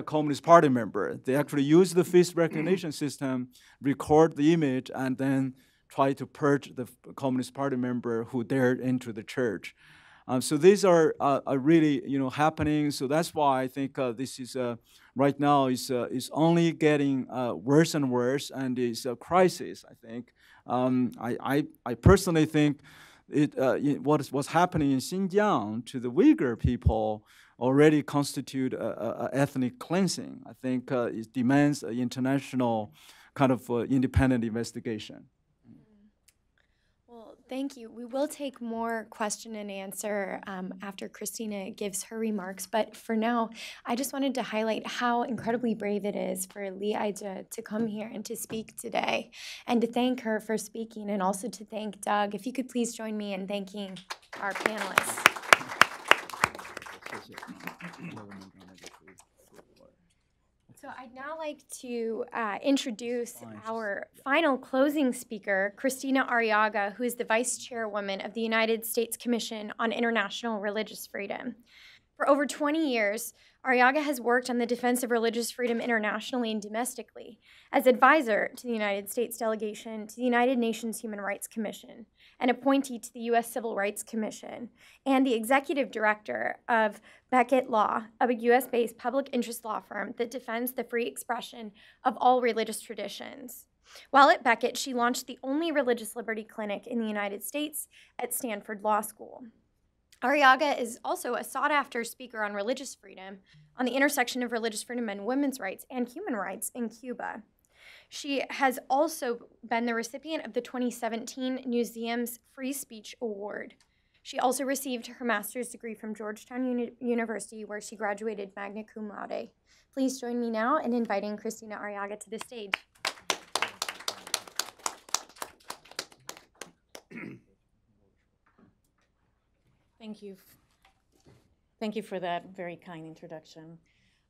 Speaker 4: Communist Party member. They actually use the face recognition system, record the image, and then try to purge the Communist Party member who dared enter the church. So these are really happening. So that's why I think this is right now is only getting worse and worse, and it's a crisis. I think I personally think what's happening in Xinjiang to the Uyghur people already constitute a ethnic cleansing. I think it demands an international kind of independent investigation.
Speaker 2: Well, thank you. We will take more question and answer after Christina gives her remarks. But for now, I just wanted to highlight how incredibly brave it is for Li Baiguang to come here and to speak today, and to thank her for speaking, and also to thank Doug. If you could please join me in thanking our panelists. So I'd now like to introduce our final closing speaker, Christina Arriaga, who is the Vice Chairwoman of the United States Commission on International Religious Freedom. For over 20 years, Arriaga has worked on the defense of religious freedom internationally and domestically as advisor to the United States delegation to the United Nations Human Rights Commission, an appointee to the U.S. Civil Rights Commission, and the executive director of Beckett Law, a U.S.-based public interest law firm that defends the free expression of all religious traditions. While at Beckett, she launched the only religious liberty clinic in the United States at Stanford Law School. Arriaga is also a sought-after speaker on religious freedom, on the intersection of religious freedom and women's rights and human rights in Cuba. She has also been the recipient of the 2017 Museum's Free Speech Award. She also received her master's degree from Georgetown University, where she graduated magna cum laude. Please join me now in inviting Christina Arriaga to the stage.
Speaker 7: Thank you. Thank you for that very kind introduction.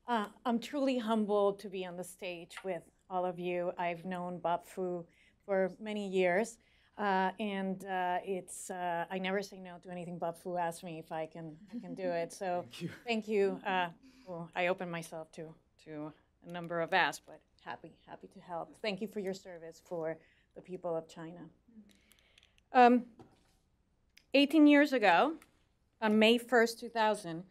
Speaker 7: I'm truly humbled to be on the stage with all of you. I've known Bob Fu for many years, and I never say no to anything Bob Fu asks me if I can do it. So thank you. Well, I open myself to a number of asks, but happy to help. Thank you for your service for the people of China. 18 years ago, on May 1st, 2000,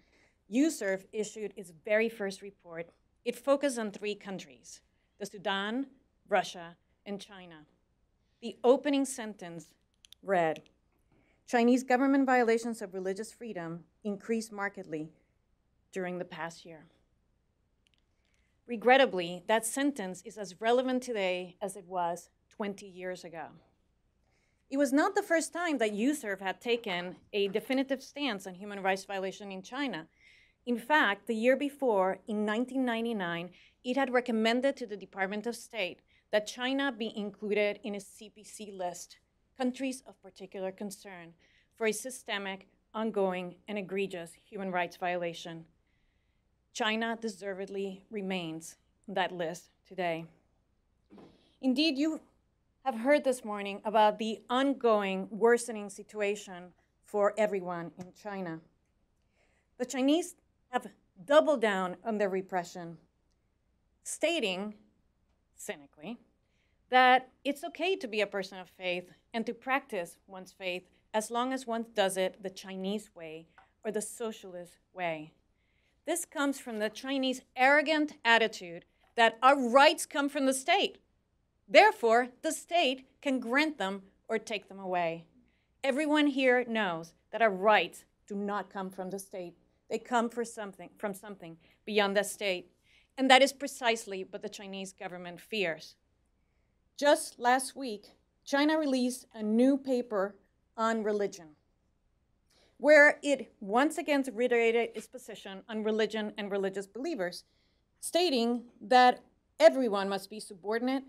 Speaker 7: USERF issued its very first report It focused on 3 countries, the Sudan, Russia, and China. The opening sentence read, Chinese government violations of religious freedom increased markedly during the past year. Regrettably, that sentence is as relevant today as it was 20 years ago. It was not the first time that USERV had taken a definitive stance on human rights violation in China. In fact, the year before, in 1999, it had recommended to the Department of State that China be included in a CPC list, countries of particular concern, for a systemic, ongoing, and egregious human rights violation. China deservedly remains on that list today. Indeed, you have heard this morning about the ongoing worsening situation for everyone in China. The Chinese have doubled down on their repression, stating, cynically, that it's okay to be a person of faith and to practice one's faith as long as one does it the Chinese way or the socialist way. This comes from the Chinese arrogant attitude that our rights come from the state. Therefore, the state can grant them or take them away. Everyone here knows that our rights do not come from the state. They come from something beyond the state. And that is precisely what the Chinese government fears. Just last week, China released a new paper on religion, where it once again reiterated its position on religion and religious believers, stating that everyone must be subordinate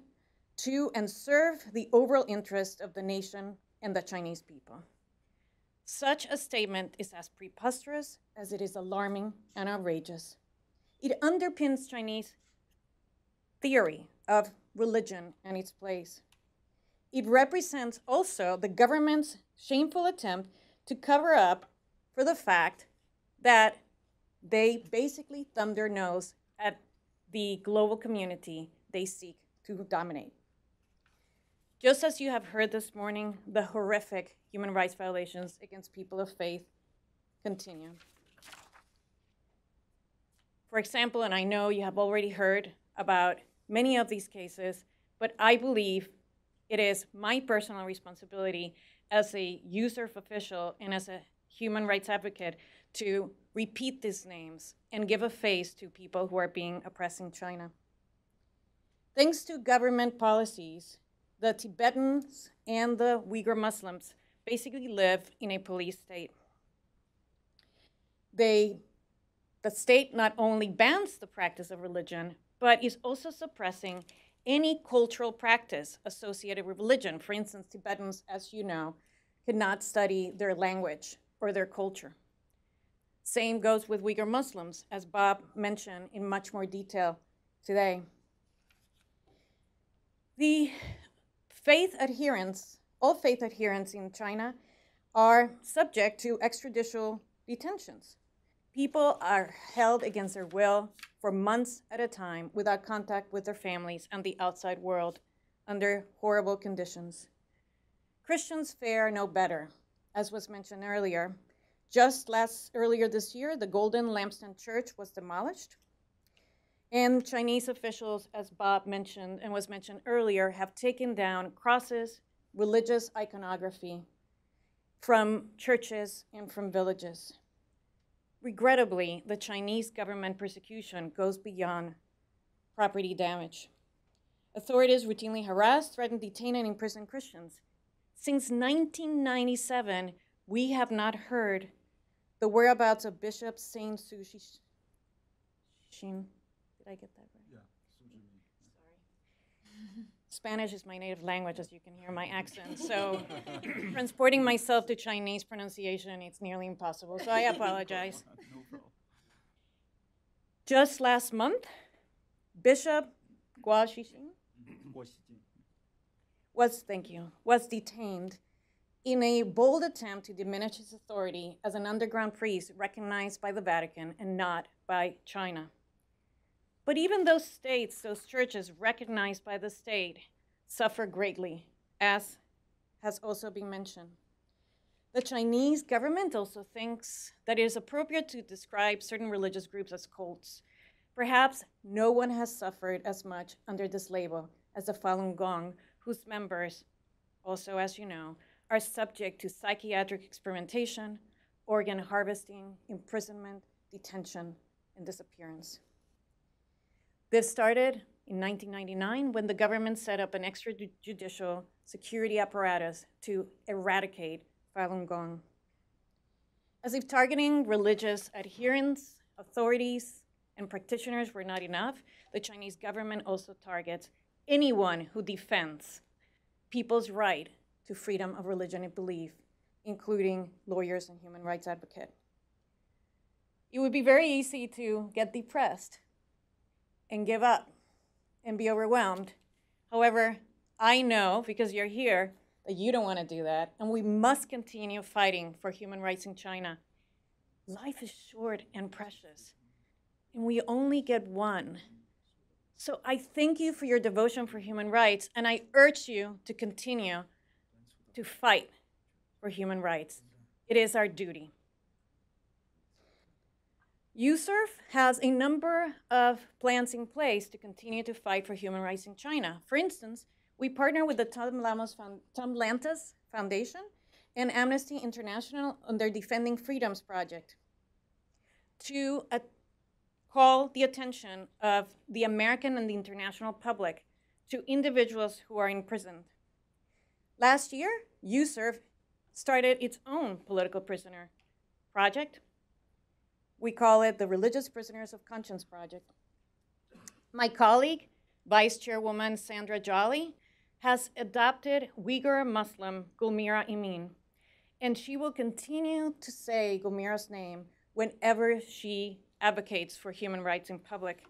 Speaker 7: to and serve the overall interest of the nation and the Chinese people. Such a statement is as preposterous as it is alarming and outrageous. It underpins Chinese theory of religion and its place. It represents also the government's shameful attempt to cover up for the fact that they basically thumb their nose at the global community they seek to dominate. Just as you have heard this morning, the horrific human rights violations against people of faith continue. For example, and I know you have already heard about many of these cases, but I believe it is my personal responsibility as a USERV official and as a human rights advocate to repeat these names and give a face to people who are being oppressed in China. Thanks to government policies, the Tibetans and the Uighur Muslims basically live in a police state. The state not only bans the practice of religion, but is also suppressing any cultural practice associated with religion. For instance, Tibetans, as you know, cannot study their language or their culture. Same goes with Uighur Muslims, as Bob mentioned in much more detail today. The faith adherents, all faith adherents in China are subject to extrajudicial detentions. People are held against their will for months at a time without contact with their families and the outside world under horrible conditions. Christians fare no better. As was mentioned earlier, earlier this year, the Golden Lampstand Church was demolished. And Chinese officials, as Bob mentioned and was mentioned earlier, have taken down crosses, religious iconography from churches and from villages. Regrettably, the Chinese government persecution goes beyond property damage. Authorities routinely harass, threaten, detain, and imprison Christians. Since 1997, we have not heard the whereabouts of Bishop Saint Su Xin. Did I get that right?
Speaker 4: Yeah.
Speaker 7: Sorry. Spanish is my native language, as you can hear my accent. So transporting myself to Chinese pronunciation, it's nearly impossible. So I apologize.
Speaker 4: No problem.
Speaker 7: Just last month, Bishop Guo was detained in a bold attempt to diminish his authority as an underground priest recognized by the Vatican and not by China. But even those states, those churches recognized by the state, suffer greatly, as has also been mentioned. The Chinese government also thinks that it is appropriate to describe certain religious groups as cults, Perhaps no one has suffered as much under this label as the Falun Gong, whose members, also as you know, are subject to psychiatric experimentation, organ harvesting, imprisonment, detention, and disappearance. This started in 1999 when the government set up an extrajudicial security apparatus to eradicate Falun Gong. As if targeting religious adherents, authorities, and practitioners were not enough, the Chinese government also targets anyone who defends people's right to freedom of religion and belief, including lawyers and human rights advocates. It would be very easy to get depressed and give up and be overwhelmed. However, I know, because you're here, that you don't want to do that, and we must continue fighting for human rights in China. Life is short and precious, and we only get one. So I thank you for your devotion for human rights, and I urge you to continue to fight for human rights. It is our duty. USERF has a number of plans in place to continue to fight for human rights in China. For instance, we partner with the Tom Lantos Foundation and Amnesty International on their Defending Freedoms project to call the attention of the American and the international public to individuals who are imprisoned. Last year, USERF started its own political prisoner project. We call it the Religious Prisoners of Conscience Project. My colleague, Vice Chairwoman Sandra Jolly, has adopted Uighur Muslim Gulmira Emin, and she will continue to say Gulmira's name whenever she advocates for human rights in public.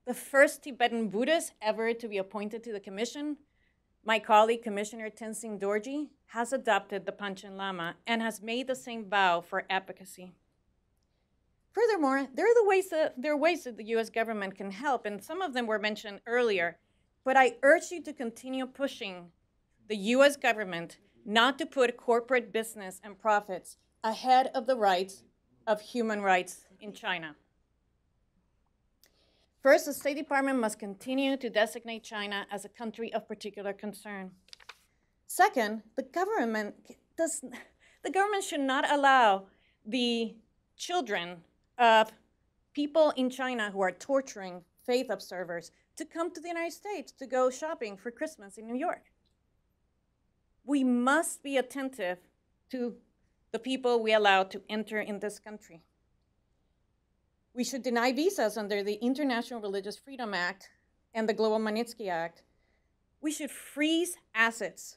Speaker 7: The first Tibetan Buddhist ever to be appointed to the commission, my colleague, Commissioner Tenzin Dorji, has adopted the Panchen Lama and has made the same vow for advocacy. Furthermore, there are ways that the U.S. government can help, and some of them were mentioned earlier, but I urge you to continue pushing the U.S. government not to put corporate business and profits ahead of the rights of human rights in China. First, the State Department must continue to designate China as a country of particular concern. Second, the government should not allow the children of people in China who are torturing faith observers to come to the United States to go shopping for Christmas in New York. We must be attentive to the people we allow to enter in this country. We should deny visas under the International Religious Freedom Act and the Global Magnitsky Act. We should freeze assets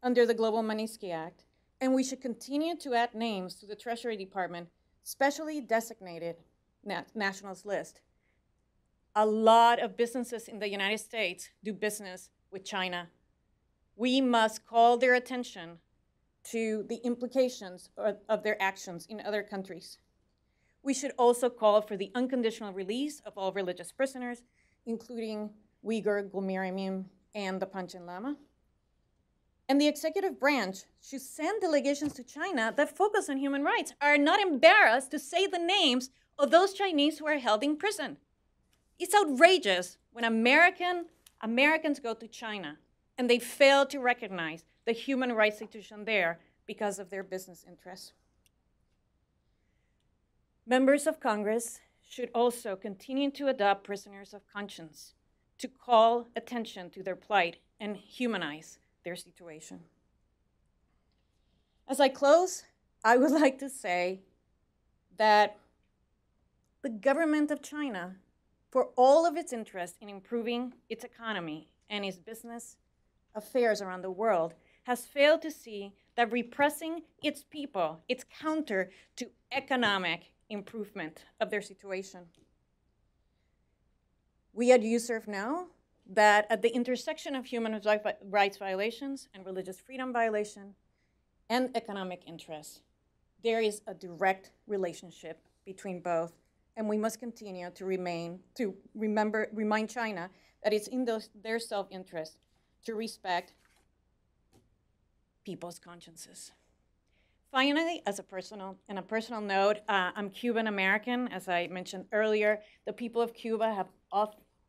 Speaker 7: under the Global Magnitsky Act, and we should continue to add names to the Treasury Department specially designated nationals list. A lot of businesses in the United States do business with China. We must call their attention to the implications of their actions in other countries. We should also call for the unconditional release of all religious prisoners, including Uighur Gulmira Emin and the Panchen Lama. And the executive branch should send delegations to China that focus on human rights, are not embarrassed to say the names of those Chinese who are held in prison. It's outrageous when Americans go to China and they fail to recognize the human rights situation there because of their business interests. Members of Congress should also continue to adopt prisoners of conscience to call attention to their plight and humanize their situation. As I close, I would like to say that the government of China, for all of its interest in improving its economy and its business affairs around the world, has failed to see that repressing its people is counter to economic improvement of their situation. We at USERF know that at the intersection of human rights violations and religious freedom violation and economic interests, there is a direct relationship between both, and we must continue to remind China that it's in their self-interest to respect people's consciences. Finally, as a personal note, I'm Cuban American. As I mentioned earlier, the people of Cuba have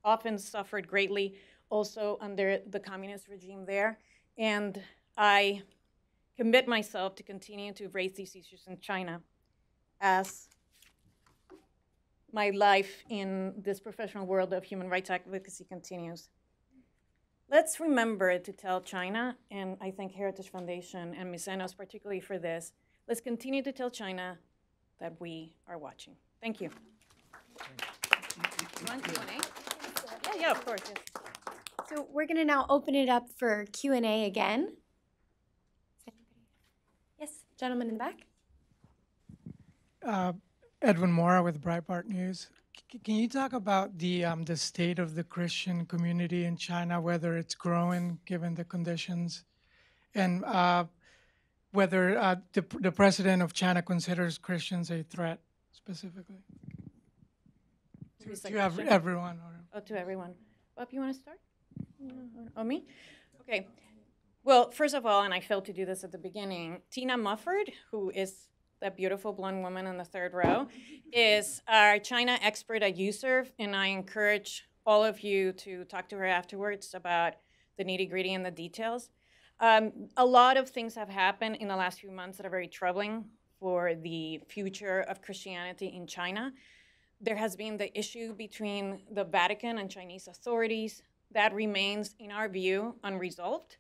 Speaker 7: often suffered greatly also under the communist regime there. And I commit myself to continue to raise these issues in China as my life in this professional world of human rights advocacy continues. Let's remember to tell China, and I thank Heritage Foundation and Ms. Enos particularly for this, let's continue to tell China that we are watching. Thank you. Yeah, of course. Yes.
Speaker 2: So we're going to now open it up for Q&A again. Yes, gentleman in the back.
Speaker 8: Edwin Mora with Breitbart News. Can you talk about the state of the Christian community in China, whether it's growing given the conditions, and whether the president of China considers Christians a threat specifically? To everyone.
Speaker 7: Oh, to everyone. Bob, you want to start? Oh, me? Okay. Well, first of all, and I failed to do this at the beginning, Tina Mufford, who is that beautiful blonde woman in the third row, is our China expert at USERV, and I encourage all of you to talk to her afterwards about the nitty-gritty and the details. A lot of things have happened in the last few months that are very troubling for the future of Christianity in China. There has been the issue between the Vatican and Chinese authorities. That remains, in our view, unresolved,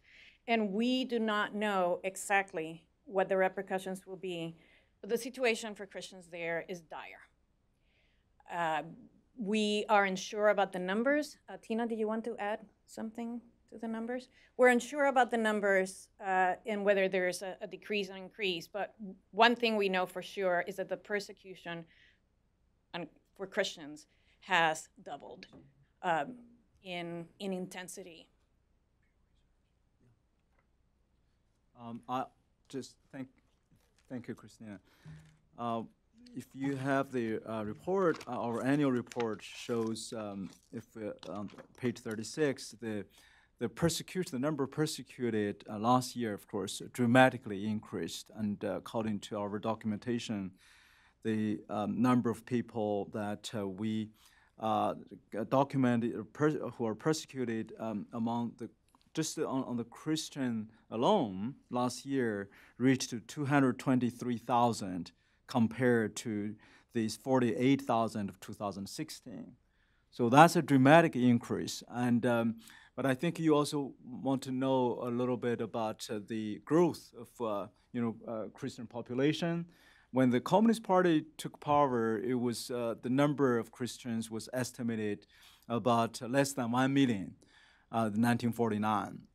Speaker 7: and we do not know exactly what the repercussions will be. But the situation for Christians there is dire. We are unsure about the numbers. Tina, do you want to add something to the numbers? We're unsure about the numbers and whether there's a decrease or increase, but one thing we know for sure is that the persecution for Christians has doubled in intensity.
Speaker 4: I just thank you, Christina. If you have the report, our annual report shows, on page 36, the number persecuted last year, of course, dramatically increased, and according to our documentation, the number of people that we documented who are persecuted among the just on the Christian alone last year reached to 223,000 compared to these 48,000 of 2016. So that's a dramatic increase. And but I think you also want to know a little bit about the growth of Christian population. When the Communist Party took power, it was the number of Christians was estimated about less than 1 million. 1949.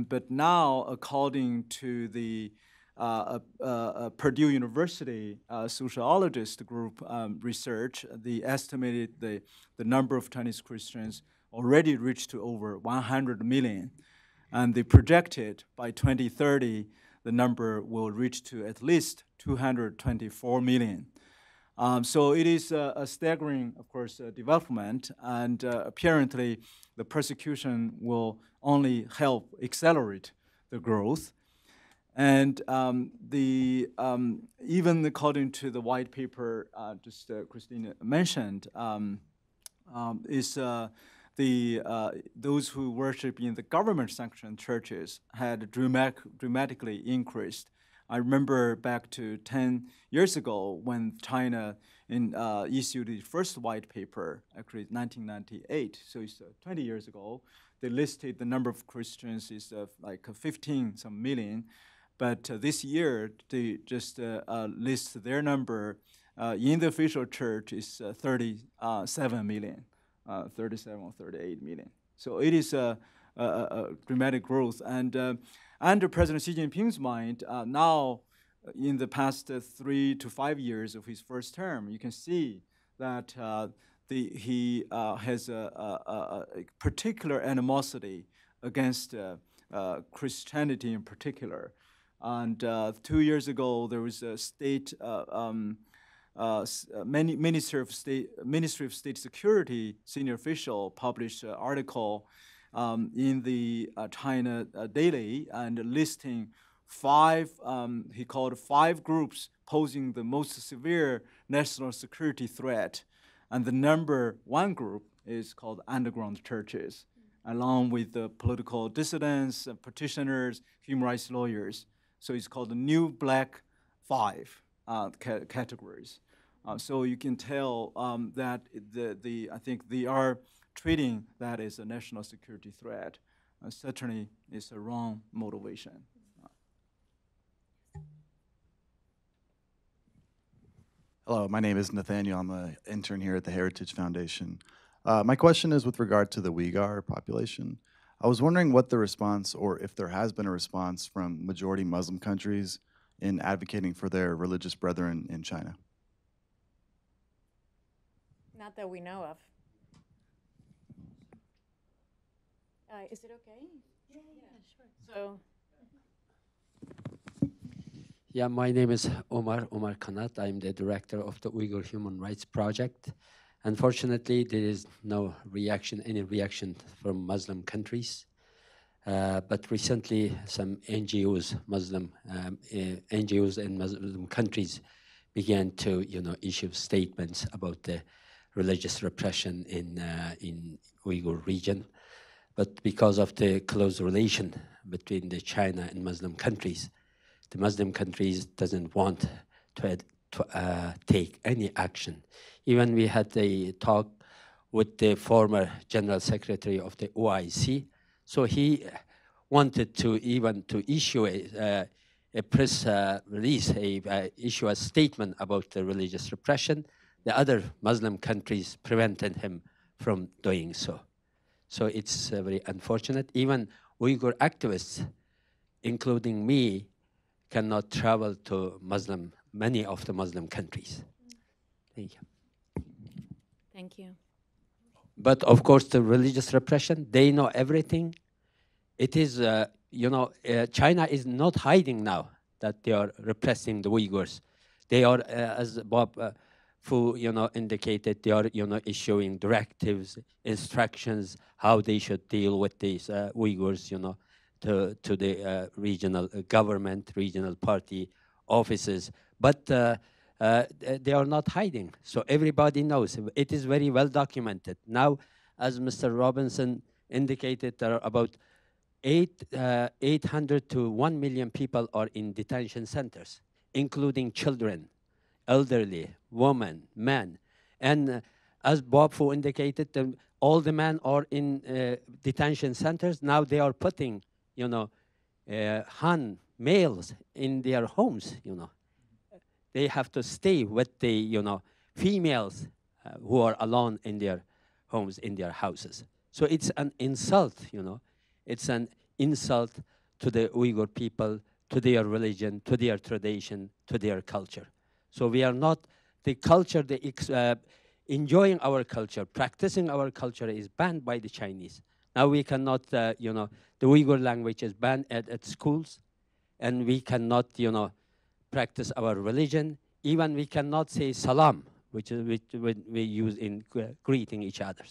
Speaker 4: But now, according to the Purdue University sociologist group research, they estimated the number of Chinese Christians already reached to over 100 million. And they projected by 2030, the number will reach to at least 224 million. So it is a staggering, of course, development, and apparently the persecution will only help accelerate the growth. And even according to the white paper Christina mentioned, is those who worship in the government-sanctioned churches had dramatically increased. I remember back to 10 years ago when China issued the first white paper, actually 1998, so it's 20 years ago. They listed the number of Christians is like 15 some million, but this year they just list their number in the official church is 37 million, 37 or 38 million. So it is a dramatic growth. And under President Xi Jinping's mind, now in the past 3 to 5 years of his first term, you can see that he has a particular animosity against Christianity in particular. And 2 years ago, there was a state Ministry of State Security senior official published an article in the China Daily and listing he called 5 groups posing the most severe national security threat. And the number 1 group is called underground churches, along with the political dissidents, petitioners, human rights lawyers. So it's called the New Black 5 categories. So you can tell that I think they are treating that as a national security threat. Certainly, it's a wrong motivation.
Speaker 9: Hello, my name is Nathaniel. I'm an intern here at the Heritage Foundation. My question is with regard to the Uighur population. I was wondering what the response, or if there has been a response from majority Muslim countries in advocating for their religious brethren in China.
Speaker 7: Not that we know of. Is it okay? Yeah, sure. So.
Speaker 10: Yeah, my name is Omar Kanat. I'm the director of the Uyghur Human Rights Project. Unfortunately, there is no reaction, any reaction from Muslim countries. But recently, some NGOs, NGOs in Muslim countries began to, issue statements about the religious repression in Uyghur region. But because of the close relation between the China and Muslim countries, the Muslim countries doesn't want to take any action. Even we had a talk with the former General Secretary of the OIC. So he wanted to even to issue a press release, issue a statement about the religious repression. The other Muslim countries prevented him from doing so. So it's very unfortunate. Even Uyghur activists, including me, cannot travel to many of the Muslim countries. Thank you.
Speaker 7: Thank you.
Speaker 10: But of course, the religious repression, they know everything. It is, China is not hiding now that they are repressing the Uyghurs. They are, as Bob Fu, indicated, they are, issuing directives, instructions, how they should deal with these Uyghurs, to the regional government, regional party offices. But they are not hiding. So everybody knows. It is very well documented. Now, as Mr. Robinson indicated, there are about 800 to 1 million people are in detention centers, including children, elderly, women, men. And as Bob Fu indicated, all the men are in detention centers. Now they are putting Han males in their homes, They have to stay with the, females who are alone in their homes, in their houses. So it's an insult, It's an insult to the Uyghur people, to their religion, to their tradition, to their culture. So we are not, the culture, enjoying our culture, practicing our culture is banned by the Chinese. Now we cannot, the Uyghur language is banned at schools, and we cannot, practice our religion. Even we cannot say salam, which we use in greeting each other.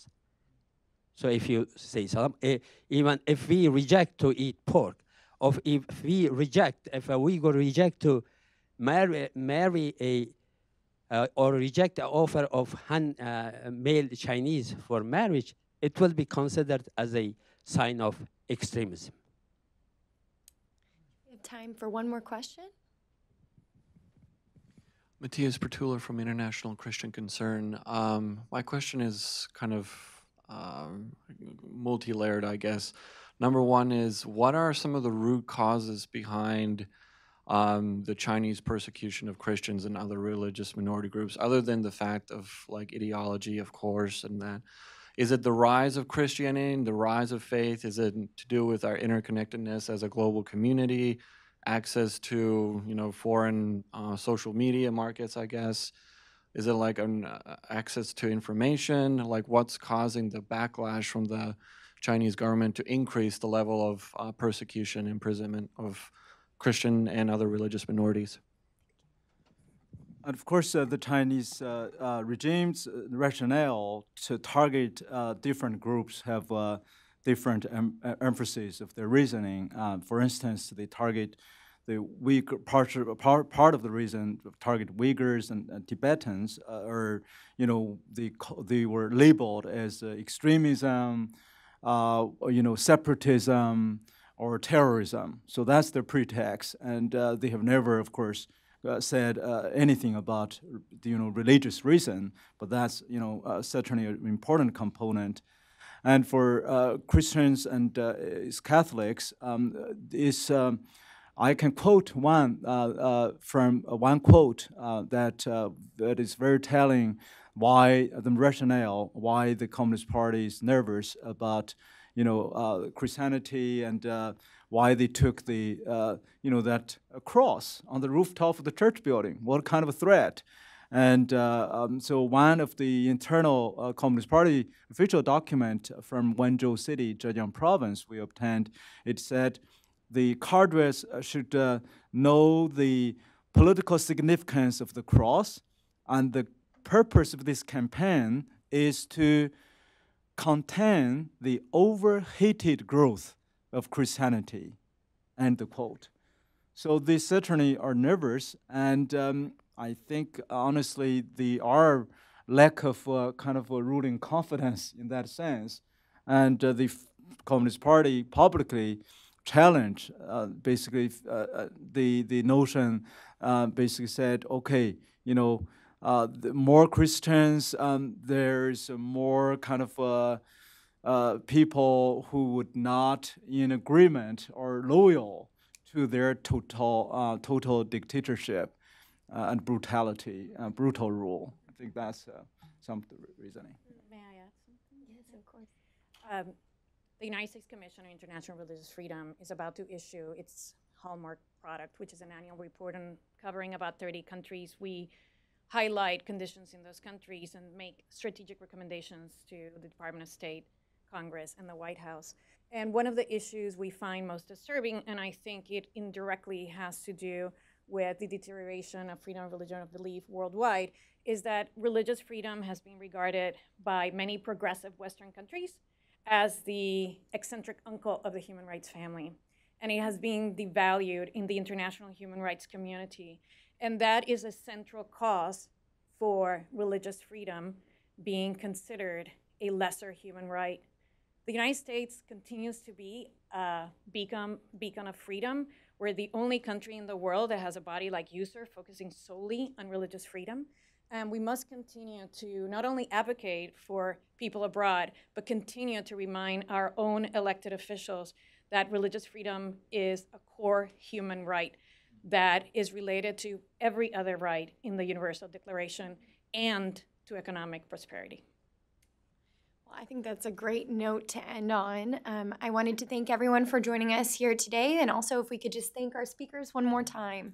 Speaker 10: So if you say salam, even if we reject to eat pork, or if a Uyghur reject to marry or reject the offer of Han male Chinese for marriage, it will be considered as a sign of extremism.
Speaker 2: We have time for one more question.
Speaker 11: Matthias Pertula from International Christian Concern. My question is kind of multi-layered, I guess. Number one is, what are some of the root causes behind the Chinese persecution of Christians and other religious minority groups, other than the fact of ideology, of course, and that? Is it the rise of Christianity, the rise of faith? Is it to do with our interconnectedness as a global community, access to foreign social media markets, I guess? Is it like an access to information? Like, what's causing the backlash from the Chinese government to increase the level of persecution, imprisonment of Christian and other religious minorities?
Speaker 4: And of course, the Chinese regime's rationale to target different groups have different emphasis of their reasoning. For instance, they target the Uyghur part of the reason target Uyghurs and Tibetans are, they were labeled as extremism, separatism, or terrorism. So that's their pretext, and they have never, of course, said anything about religious reason. But that's certainly an important component. And for Christians and Catholics, I can quote one from one quote that is very telling why the rationale why the Communist Party is nervous about Christianity and why they took the that cross on the rooftop of the church building. What kind of a threat? And so one of the internal Communist Party official document from Wenzhou City, Zhejiang Province, we obtained, it said the cadres should know the political significance of the cross, and the purpose of this campaign is to contain the overheated growth of Christianity, end the quote. So they certainly are nervous, and I think, honestly, our lack of kind of a ruling confidence in that sense, and the Communist Party publicly challenged basically the notion, basically said, okay, the more Christians, there's more kind of people who would not in agreement or loyal to their total dictatorship and brutality, brutal rule. I think that's some of the reasoning.
Speaker 7: May I add something? Yes, of course. The United States Commission on International Religious Freedom is about to issue its hallmark product, which is an annual report covering about 30 countries. We highlight conditions in those countries and make strategic recommendations to the Department of State, Congress, and the White House. And one of the issues we find most disturbing, and I think it indirectly has to do with the deterioration of freedom of religion of belief worldwide, is that religious freedom has been regarded by many progressive Western countries as the eccentric uncle of the human rights family. And it has been devalued in the international human rights community. And that is a central cause for religious freedom being considered a lesser human right. The United States continues to be a beacon of freedom. We're the only country in the world that has a body like USER focusing solely on religious freedom. And we must continue to not only advocate for people abroad, but continue to remind our own elected officials that religious freedom is a core human right that is related to every other right in the Universal Declaration and to economic prosperity.
Speaker 2: Well, I think that's a great note to end on. I wanted to thank everyone for joining us here today, and also if we could just thank our speakers one more time.